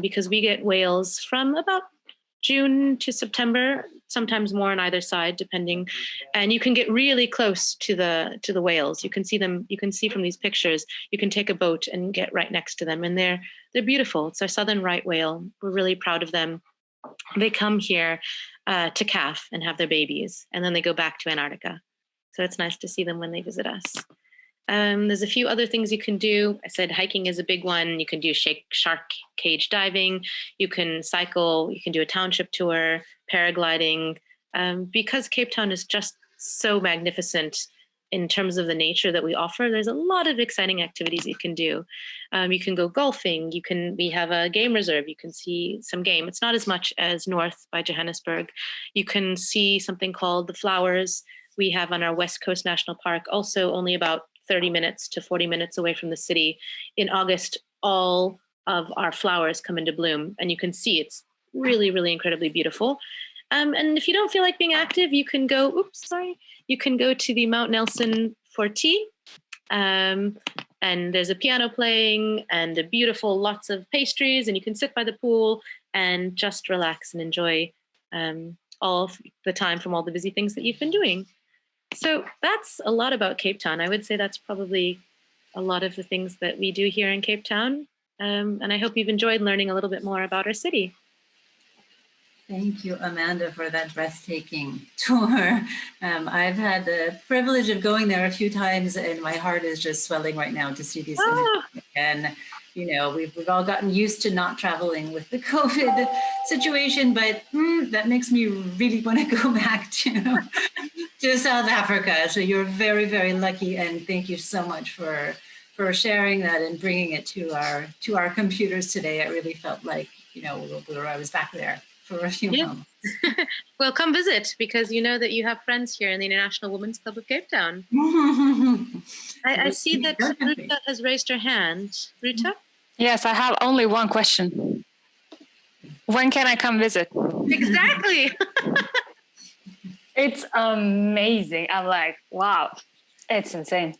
because we get whales from about June to September, sometimes more on either side, depending. And you can get really close to the whales. You can see them. You can see from these pictures. You can take a boat and get right next to them, and they're beautiful. It's our southern right whale. We're really proud of them. They come here to calf and have their babies, and then they go back to Antarctica. So it's nice to see them when they visit us. There's a few other things you can do. I said hiking is a big one. You can do shark cage diving. You can cycle. You can do a township tour, paragliding. Because Cape Town is just so magnificent in terms of the nature that we offer, there's a lot of exciting activities you can do. You can go golfing. We have a game reserve. You can see some game. It's not as much as north by Johannesburg. You can see something called the flowers we have on our West Coast National Park, also only about 30 minutes to 40 minutes away from the city. In August, all of our flowers come into bloom, and you can see it's really, really incredibly beautiful. And if you don't feel like being active, you can go, you can go to the Mount Nelson for tea. And there's a piano playing and a beautiful, lots of pastries, and you can sit by the pool and just relax and enjoy all of the time from all the busy things that you've been doing. So that's a lot about Cape Town. I would say that's probably a lot of the things that we do here in Cape Town. And I hope you've enjoyed learning a little bit more about our city. Thank you, Amanda, for that breathtaking tour. I've had the privilege of going there a few times, and my heart is just swelling right now to see these images. And we've all gotten used to not traveling with the COVID situation, but that makes me really want to go back to South Africa. So you're very, very lucky, and thank you so much for sharing that and bringing it to our computers today. It really felt like I was back there for a few moments. Well, come visit, because you know that you have friends here in the International Women's Club of Cape Town. I see that Ruta has raised her hand. Ruta? Yes, I have only one question. When can I come visit? Exactly. It's amazing. I'm like, wow, it's insane.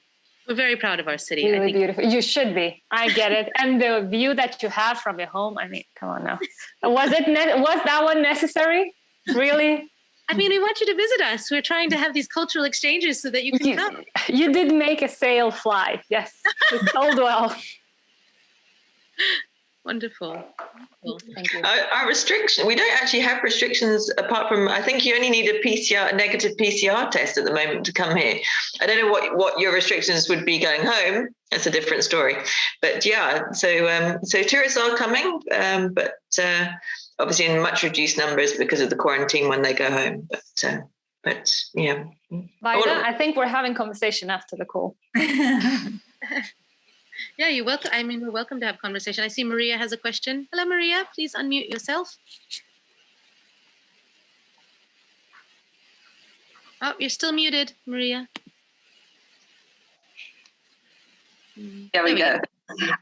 We're very proud of our city. Really I think. Beautiful. You should be. I get it. And the view that you have from your home, I mean, come on now. Was that one necessary? Really? I mean, we want you to visit us. We're trying to have these cultural exchanges so that you can come. You did make a sail fly. Yes. It's told well. Wonderful. Cool. Thank you. Our restriction, we don't actually have restrictions apart from, I think you only need a negative PCR test at the moment to come here. I don't know what your restrictions would be going home. That's a different story. But yeah, so tourists are coming, but obviously in much reduced numbers because of the quarantine when they go home. But yeah. Vaida, I think we're having conversation after the call. Yeah, you're welcome. I mean, we're welcome to have conversation. I see Maria has a question. Hello, Maria. Please unmute yourself. Oh, you're still muted, Maria. There we go.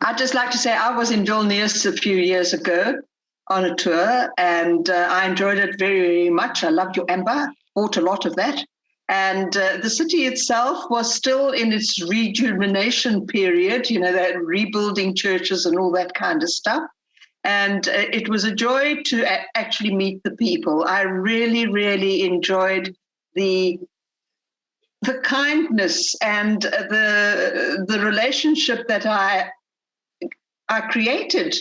I'd just like to say I was in Vilnius a few years ago on a tour, and I enjoyed it very, very much. I loved your amber, bought a lot of that. And the city itself was still in its rejuvenation period, that rebuilding churches and all that kind of stuff. And it was a joy to actually meet the people. I really, really enjoyed the kindness and the relationship that I created.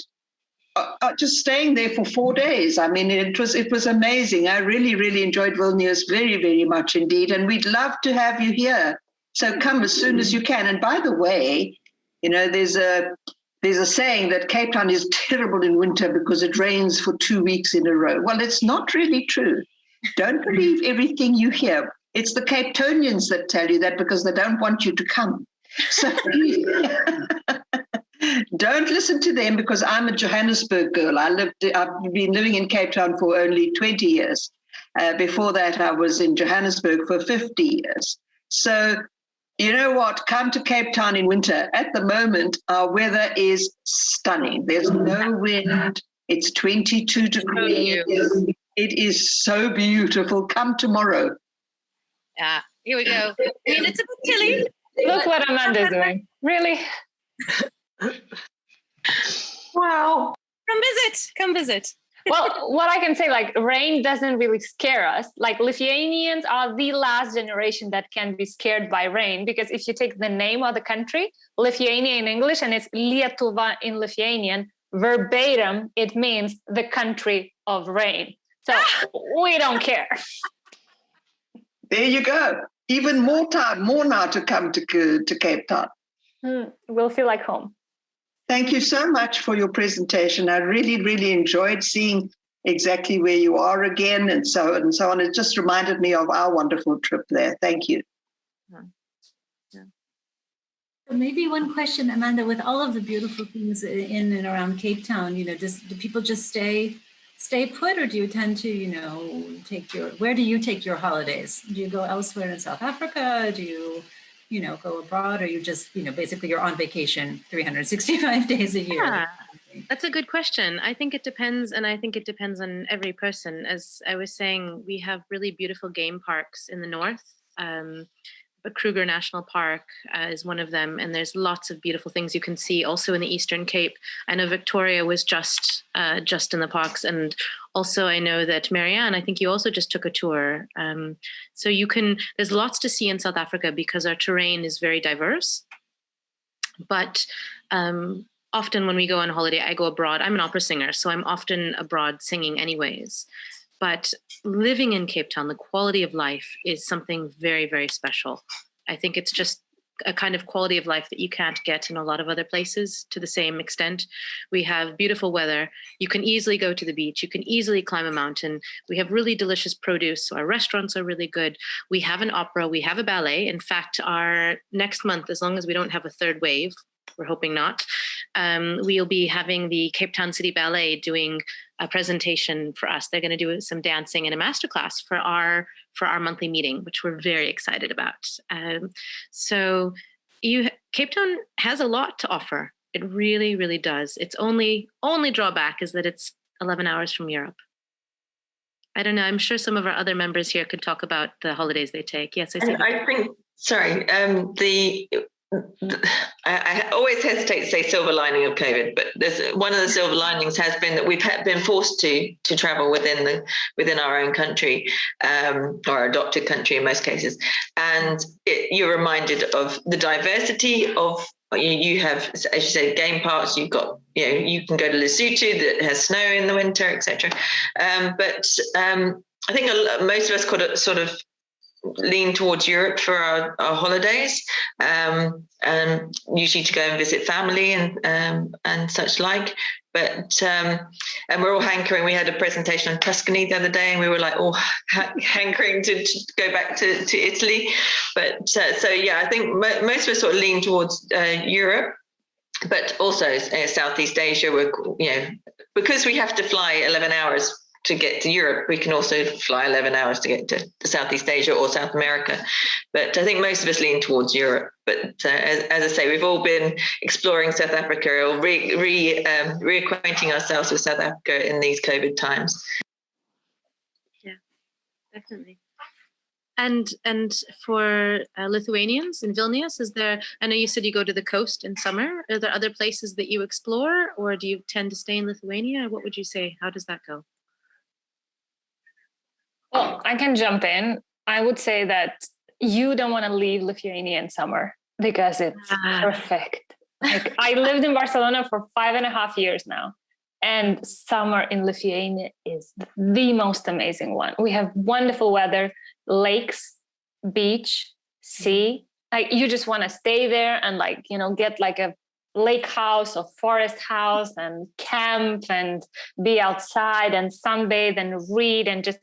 Just staying there for 4 days. I mean, it was amazing. I really, really enjoyed Vilnius very, very much indeed. And we'd love to have you here. So come as soon as you can. And by the way, there's a saying that Cape Town is terrible in winter because it rains for 2 weeks in a row. Well, it's not really true. Don't believe everything you hear. It's the Cape Townians that tell you that because they don't want you to come. So don't listen to them, because I'm a Johannesburg girl. I've been living in Cape Town for only 20 years. Before that, I was in Johannesburg for 50 years. So you know what? Come to Cape Town in winter. At the moment, our weather is stunning. There's no wind. It's 22 degrees. It is so beautiful. Come tomorrow. Yeah, here we go. I mean, it's a bit chilly. Look what Amanda's doing. Really? Wow. Come visit. Well, what I can say, rain doesn't really scare us. Lithuanians are the last generation that can be scared by rain, because if you take the name of the country, Lithuania in English, and it's Lietuva in Lithuanian, verbatim, it means the country of rain. So we don't care. There you go. Even more now to come to Cape Town. We'll feel like home. Thank you so much for your presentation. I really, really enjoyed seeing exactly where you are again and so on and so on. It just reminded me of our wonderful trip there. Thank you. So maybe one question, Amanda, with all of the beautiful things in and around Cape Town, do people just stay put, or do you tend to, where do you take your holidays? Do you go elsewhere in South Africa? Do you, go abroad, or you just, basically you're on vacation 365 days a year? Yeah, that's a good question. I think it depends. And I think it depends on every person. As I was saying, we have really beautiful game parks in the north. But Kruger National Park is one of them. And there's lots of beautiful things you can see also in the Eastern Cape. I know Victoria was just in the parks. And also I know that Marianne, I think you also just took a tour. So there's lots to see in South Africa because our terrain is very diverse. But often when we go on holiday, I go abroad. I'm an opera singer, so I'm often abroad singing anyways. But living in Cape Town, the quality of life is something very, very special. I think it's just a kind of quality of life that you can't get in a lot of other places to the same extent. We have beautiful weather. You can easily go to the beach. You can easily climb a mountain. We have really delicious produce. So our restaurants are really good. We have an opera. We have a ballet. In fact, our next month, as long as we don't have a third wave, we're hoping not, we'll be having the Cape Town City Ballet doing a presentation for us. They're going to do some dancing and a masterclass for our monthly meeting, which we're very excited about. So Cape Town has a lot to offer. It really, really does. Its only drawback is that it's 11 hours from Europe. I don't know. I'm sure some of our other members here could talk about the holidays they take. Yes, I think, sorry, I always hesitate to say silver lining of COVID, but there's one of the silver linings has been that we've been forced to travel within our own country, or our adopted country in most cases, and you're reminded of the diversity of. You have, as you say, game parks. You've got, you can go to Lesotho that has snow in the winter, etc. But I think most of us could sort of lean towards Europe for our holidays, and usually to go and visit family and such like. But and we're all hankering. We had a presentation on Tuscany the other day, and we were like, hankering to go back to Italy. But so yeah, I think most of us sort of lean towards Europe, but also Southeast Asia. We're because we have to fly 11 hours to get to Europe, we can also fly 11 hours to get to Southeast Asia or South America. But I think most of us lean towards Europe. But as I say, we've all been exploring South Africa or reacquainting ourselves with South Africa in these COVID times. Yeah, definitely. And for Lithuanians in Vilnius, is there, I know you said you go to the coast in summer. Are there other places that you explore, or do you tend to stay in Lithuania? What would you say? How does that go? Well, I can jump in. I would say that you don't want to leave Lithuania in summer because it's perfect. Like, I lived in Barcelona for 5.5 years now, and summer in Lithuania is the most amazing one. We have wonderful weather, lakes, beach, sea. Like, you just want to stay there and get like a lake house or forest house and camp and be outside and sunbathe and read and just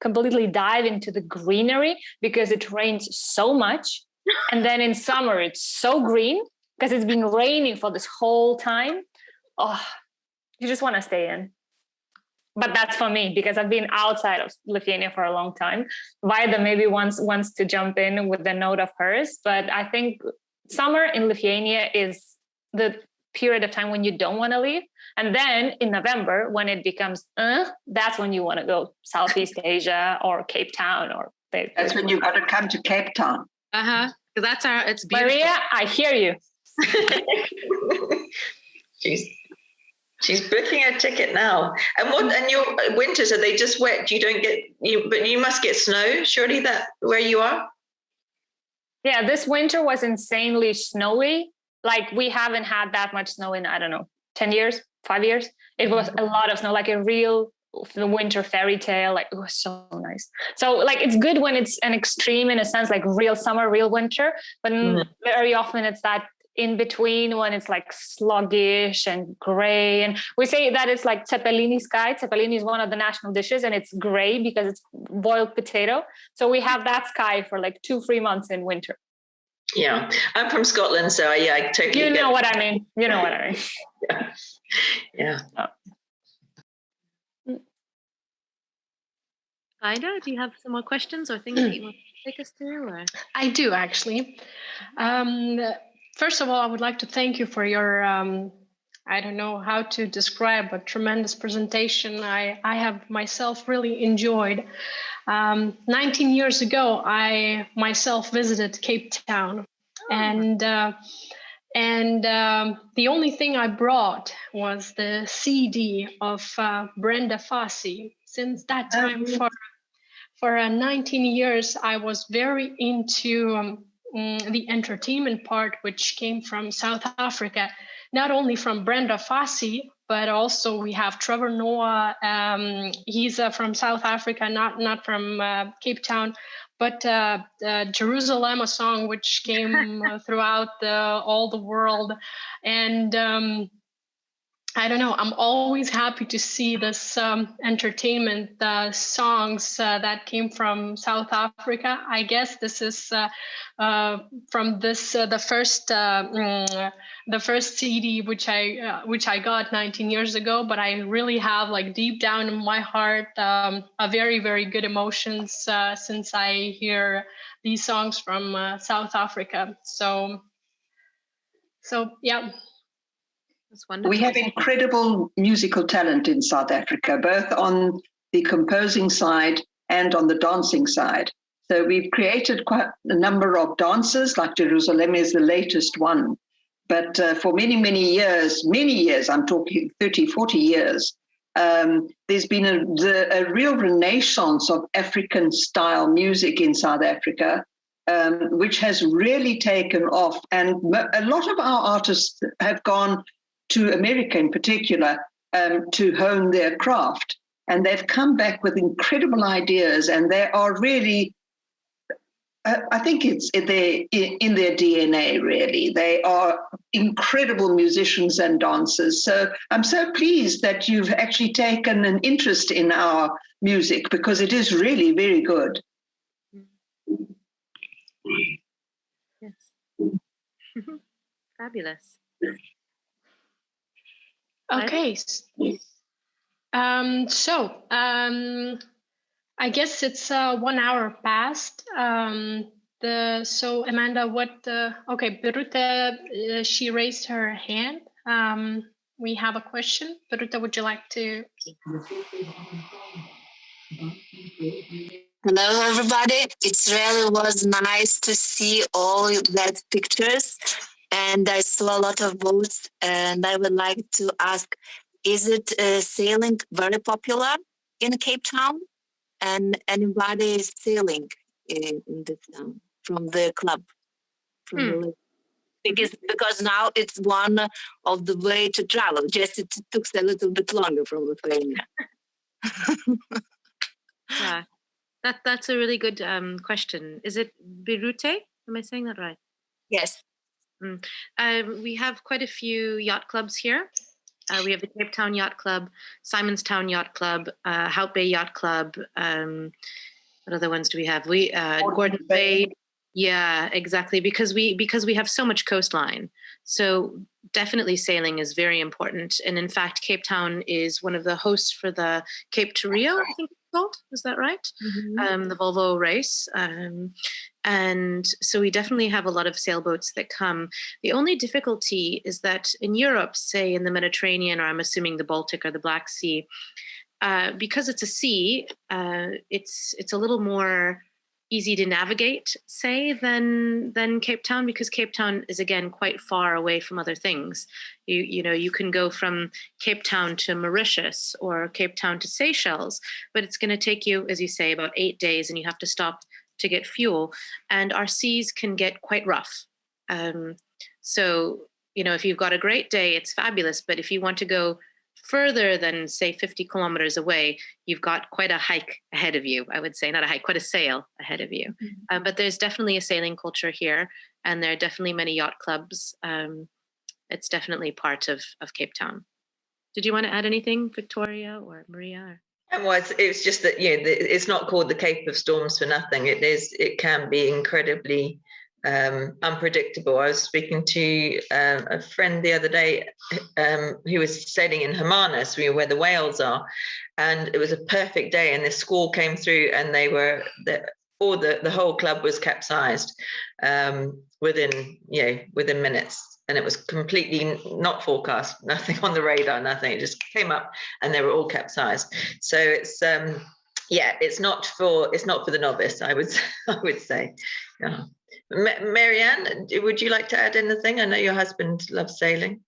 completely dive into the greenery, because it rains so much. And then in summer it's so green because it's been raining for this whole time. Oh, you just want to stay in. But that's for me, because I've been outside of Lithuania for a long time. Vaida maybe wants to jump in with the note of hers, but I think summer in Lithuania is the period of time when you don't want to leave. And then in November, when it becomes that's when you want to go Southeast Asia or Cape Town, or that's when you've got to come to Cape Town. Because it's beautiful. Maria, I hear you. She's booking a ticket now. And your winters, are they just wet? You don't get but you must get snow, surely, that where you are? Yeah, this winter was insanely snowy. Like, we haven't had that much snow in, 10 years, 5 years. It was a lot of snow, like a real winter fairy tale. Like, it was so nice. So, like, it's good when it's an extreme, in a sense, like real summer, real winter. But very often it's that in between, when it's like sluggish and gray. And we say that it's like cepelini sky. Cepelini is one of the national dishes, and it's gray because it's boiled potato. So we have that sky for like 2-3 months in winter. Yeah, I'm from Scotland, so I totally You know what I mean. You know what I mean. Yeah. Vaida, do you have some more questions or things that you want to take us through? Or? I do, actually. First of all, I would like to thank you for your, I don't know how to describe, a tremendous presentation. I have myself really enjoyed. 19 years ago, I myself visited Cape Town, and the only thing I brought was the CD of Brenda Fassie. Since that time, for 19 years, I was very into the entertainment part, which came from South Africa, not only from Brenda Fassie, but also we have Trevor Noah. He's from South Africa, not from Cape Town, but Jerusalem, a song which came throughout all the world. And I don't know, I'm always happy to see this entertainment songs that came from South Africa. I guess this is from this the first CD which I got 19 years ago, but I really have like deep down in my heart a very, very good emotions since I hear these songs from South Africa. So yeah. That's wonderful. We have incredible musical talent in South Africa, both on the composing side and on the dancing side. So we've created quite a number of dances, like Jerusalem is the latest one. But for many, many years, I'm talking 30, 40 years, there's been a real renaissance of African style music in South Africa, which has really taken off. And a lot of our artists have gone to America in particular, to hone their craft. And they've come back with incredible ideas, and they are really, I think it's in their DNA, really. They are incredible musicians and dancers. So I'm so pleased that you've actually taken an interest in our music, because it is really very good. Yes. Fabulous. Okay. I guess it's 1 hour past. So Amanda, okay, Birute, she raised her hand. We have a question. Birute, would you like to? Hello, everybody. It really was nice to see all that pictures. And I saw a lot of boats, and I would like to ask, is it sailing very popular in Cape Town? And anybody is sailing in the town from the club? Because now it's one of the way to travel. Just it took a little bit longer from Lithuania. Yeah, that's a really good question. Is it Birute? Am I saying that right? Yes. We have quite a few yacht clubs here. We have the Cape Town Yacht Club, Simonstown Yacht Club, Hout Bay Yacht Club. What other ones do we have? Gordon Bay. Yeah, exactly. Because we have so much coastline. So definitely sailing is very important. And in fact, Cape Town is one of the hosts for the Cape to Rio, I think it's called. Is that right? Mm-hmm. The Volvo race. And so we definitely have a lot of sailboats that come. The only difficulty is that in Europe, say in the Mediterranean, or I'm assuming the Baltic or the Black Sea, because it's a sea, it's a little more easy to navigate, say, than Cape Town, because Cape Town is, again, quite far away from other things. You can go from Cape Town to Mauritius or Cape Town to Seychelles, but it's going to take you, as you say, about 8 days, and you have to stop to get fuel. And our seas can get quite rough. So, if you've got a great day, it's fabulous. But if you want to go further than, say, 50 kilometers away, you've got quite a hike ahead of you, I would say. Not a hike, quite a sail ahead of you. Mm-hmm. But there's definitely a sailing culture here, and there are definitely many yacht clubs. It's definitely part of Cape Town. Did you want to add anything, Victoria or Maria? Well, it's just that it's not called the Cape of Storms for nothing. It can be incredibly unpredictable. I was speaking to a friend the other day who was sailing in Hermanus, where the whales are, and it was a perfect day, and this squall came through, and the whole club was capsized within minutes. And it was completely not forecast, nothing on the radar, nothing. It just came up, and they were all capsized. So it's it's not for the novice, I would say. Yeah. Marianne, would you like to add anything? I know your husband loves sailing.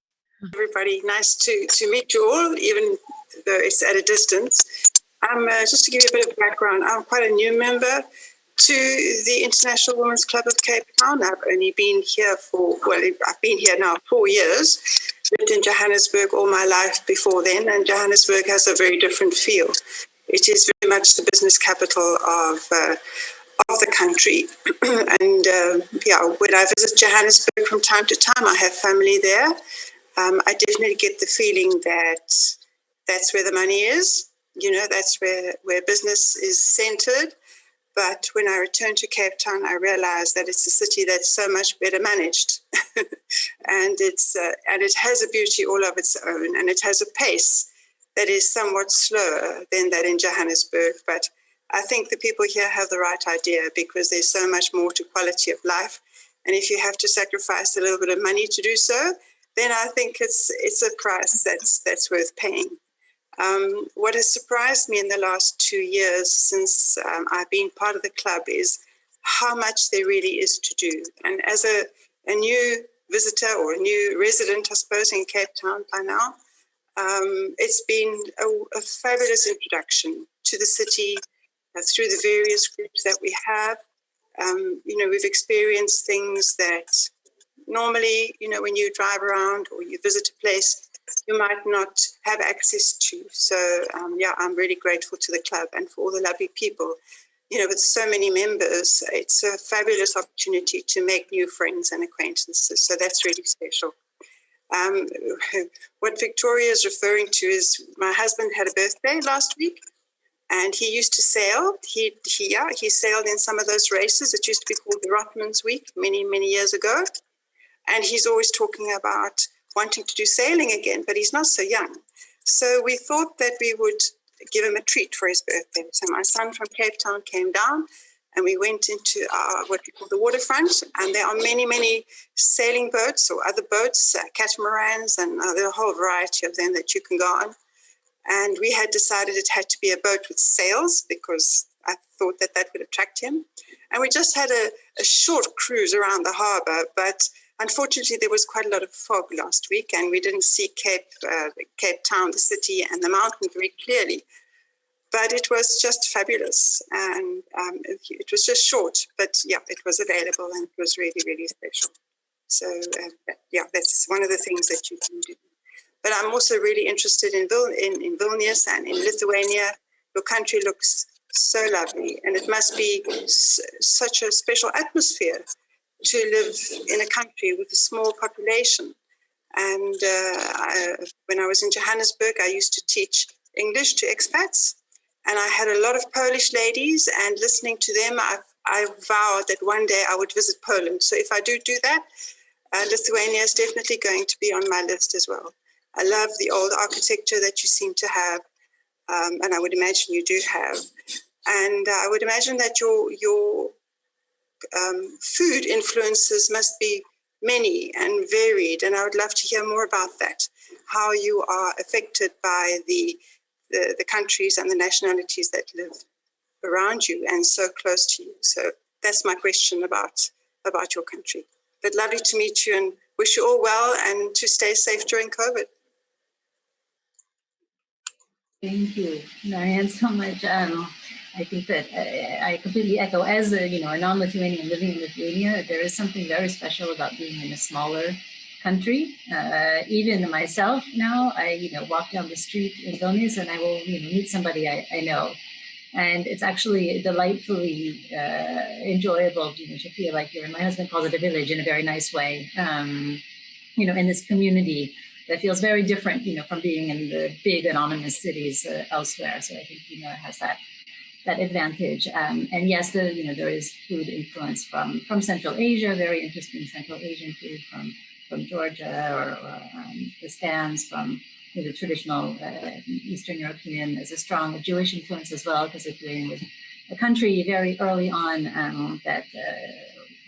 Everybody, nice to meet you all, even though it's at a distance. Just to give you a bit of background, I'm quite a new member. to the International Women's Club of Cape Town. I've only been here I've been here now 4 years. Lived in Johannesburg all my life before then, and Johannesburg has a very different feel. It is very much the business capital of the country. And when I visit Johannesburg from time to time, I have family there. I definitely get the feeling that that's where the money is. That's where business is centered. But when I return to Cape Town, I realize that it's a city that's so much better managed. And it has a beauty all of its own, and it has a pace that is somewhat slower than that in Johannesburg. But I think the people here have the right idea, because there's so much more to quality of life. And if you have to sacrifice a little bit of money to do so, then I think it's a price that's worth paying. What has surprised me in the last 2 years since I've been part of the club is how much there really is to do. And as a new visitor or a new resident, I suppose, in Cape Town by now, it's been a fabulous introduction to the city through the various groups that we have. We've experienced things that normally, when you drive around or you visit a place, you might not have access to. So, I'm really grateful to the club and for all the lovely people. With so many members, it's a fabulous opportunity to make new friends and acquaintances. So that's really special. What Victoria is referring to is my husband had a birthday last week, and he used to sail. He sailed in some of those races. It used to be called the Rotman's Week many, many years ago. And he's always talking about wanting to do sailing again, but he's not so young. So we thought that we would give him a treat for his birthday. So my son from Cape Town came down, and we went into what we call the waterfront. And there are many, many sailing boats or other boats, catamarans, and there are a whole variety of them that you can go on. And we had decided it had to be a boat with sails, because I thought that would attract him. And we just had a short cruise around the harbour, but unfortunately, there was quite a lot of fog last week, and we didn't see Cape Town, the city, and the mountain very clearly. But it was just fabulous, and it was just short, but it was available, and it was really, really special. So that's one of the things that you can do. But I'm also really interested in Vilnius and in Lithuania. Your country looks so lovely, and it must be such a special atmosphere to live in a country with a small population. And when I was in Johannesburg, I used to teach English to expats. And I had a lot of Polish ladies, and listening to them, I vowed that one day I would visit Poland. So if I do that, Lithuania is definitely going to be on my list as well. I love the old architecture that you seem to have, and I would imagine you do have. And I would imagine that your food influences must be many and varied, and I would love to hear more about that, how you are affected by the countries and the nationalities that live around you and so close to you. So that's my question about your country. But lovely to meet you, and wish you all well and to stay safe during COVID. Thank you, Marianne, so much. I think that I completely echo. As a non-Lithuanian living in Lithuania, there is something very special about being in a smaller country. Even myself now, I walk down the street in Vilnius and I will meet somebody I know, and it's actually delightfully enjoyable to feel like you're. My husband calls it a village in a very nice way. In this community that feels very different, from being in the big anonymous cities elsewhere. So I think it has that advantage. And yes, there is food influence from Central Asia, very interesting Central Asian food from Georgia or the stands from the traditional Eastern European. There's a strong Jewish influence as well, because Lithuania was a country very early on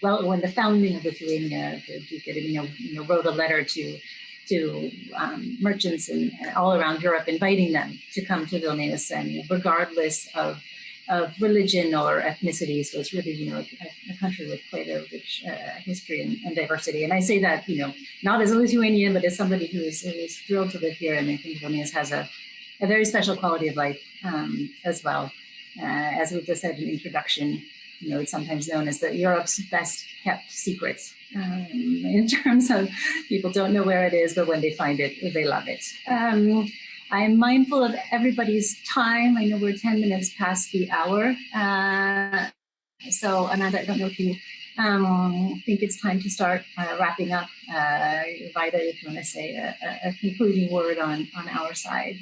when the founding of Lithuania, wrote a letter to merchants and all around Europe, inviting them to come to Vilnius, and regardless of religion or ethnicities, was really a country with quite a rich history and diversity. And I say that not as a Lithuanian, but as somebody who is thrilled to live here, and I think Vilnius has a very special quality of life as well. As we just said in introduction, it's sometimes known as Europe's best kept secret in terms of people don't know where it is, but when they find it, they love it. I'm mindful of everybody's time. I know we're 10 minutes past the hour. So, Amanda, I don't know if you think it's time to start wrapping up. Vaida, if you want to say a concluding word on our side.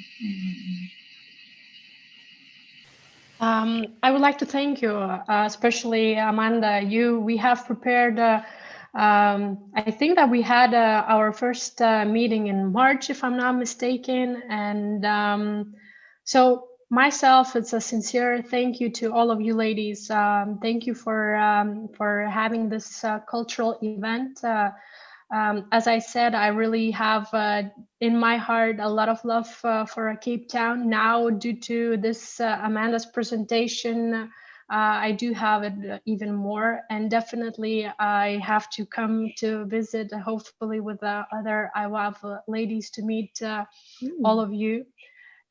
I would like to thank you, especially Amanda. We have prepared, I think that we had our first meeting in March, if I'm not mistaken. And so myself, it's a sincere thank you to all of you ladies. Thank you for having this cultural event. As I said, I really have in my heart a lot of love for Cape Town. Now, due to this Amanda's presentation, I do have it even more. And definitely I have to come to visit, hopefully with the other IWAV ladies, to meet all of you.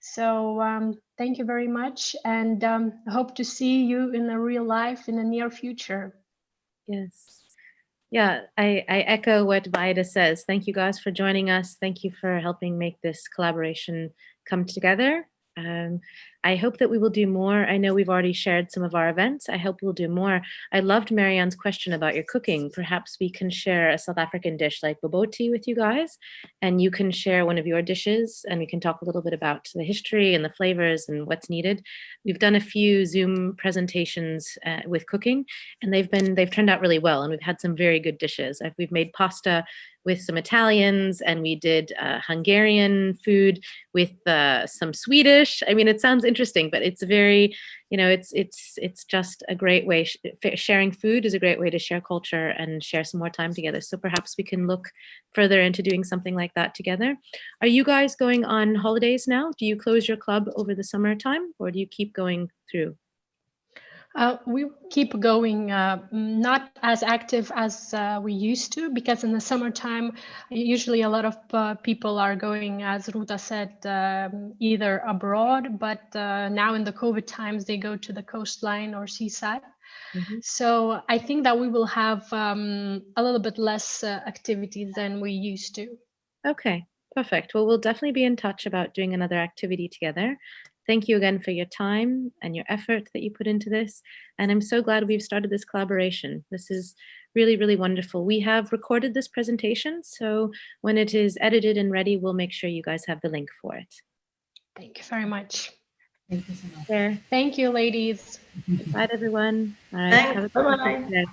So thank you very much. And hope to see you in the real life in the near future. Yes. Yeah, I echo what Vaida says. Thank you guys for joining us. Thank you for helping make this collaboration come together. I hope that we will do more. I know we've already shared some of our events. I hope we'll do more. I loved Marianne's question about your cooking. Perhaps we can share a South African dish like boboti with you guys, and you can share one of your dishes, and we can talk a little bit about the history and the flavors and what's needed. We've done a few Zoom presentations with cooking, and they've turned out really well, and we've had some very good dishes. We've made pasta with some Italians, and we did Hungarian food with some Swedish. I mean, it sounds interesting, but it's very, it's just a great way. Sharing food is a great way to share culture and share some more time together. So perhaps we can look further into doing something like that together. Are you guys going on holidays now? Do you close your club over the summertime, or do you keep going through? We keep going, not as active as we used to, because in the summertime, usually a lot of people are going, as Ruta said, either abroad, but now in the COVID times, they go to the coastline or seaside. Mm-hmm. So I think that we will have a little bit less activities than we used to. Okay, perfect. Well, we'll definitely be in touch about doing another activity together. Thank you again for your time and your effort that you put into this. And I'm so glad we've started this collaboration. This is really, really wonderful. We have recorded this presentation, so when it is edited and ready, we'll make sure you guys have the link for it. Thank you very much. Thank you so much. There. Thank you, ladies. Bye, everyone. All right. Bye-bye.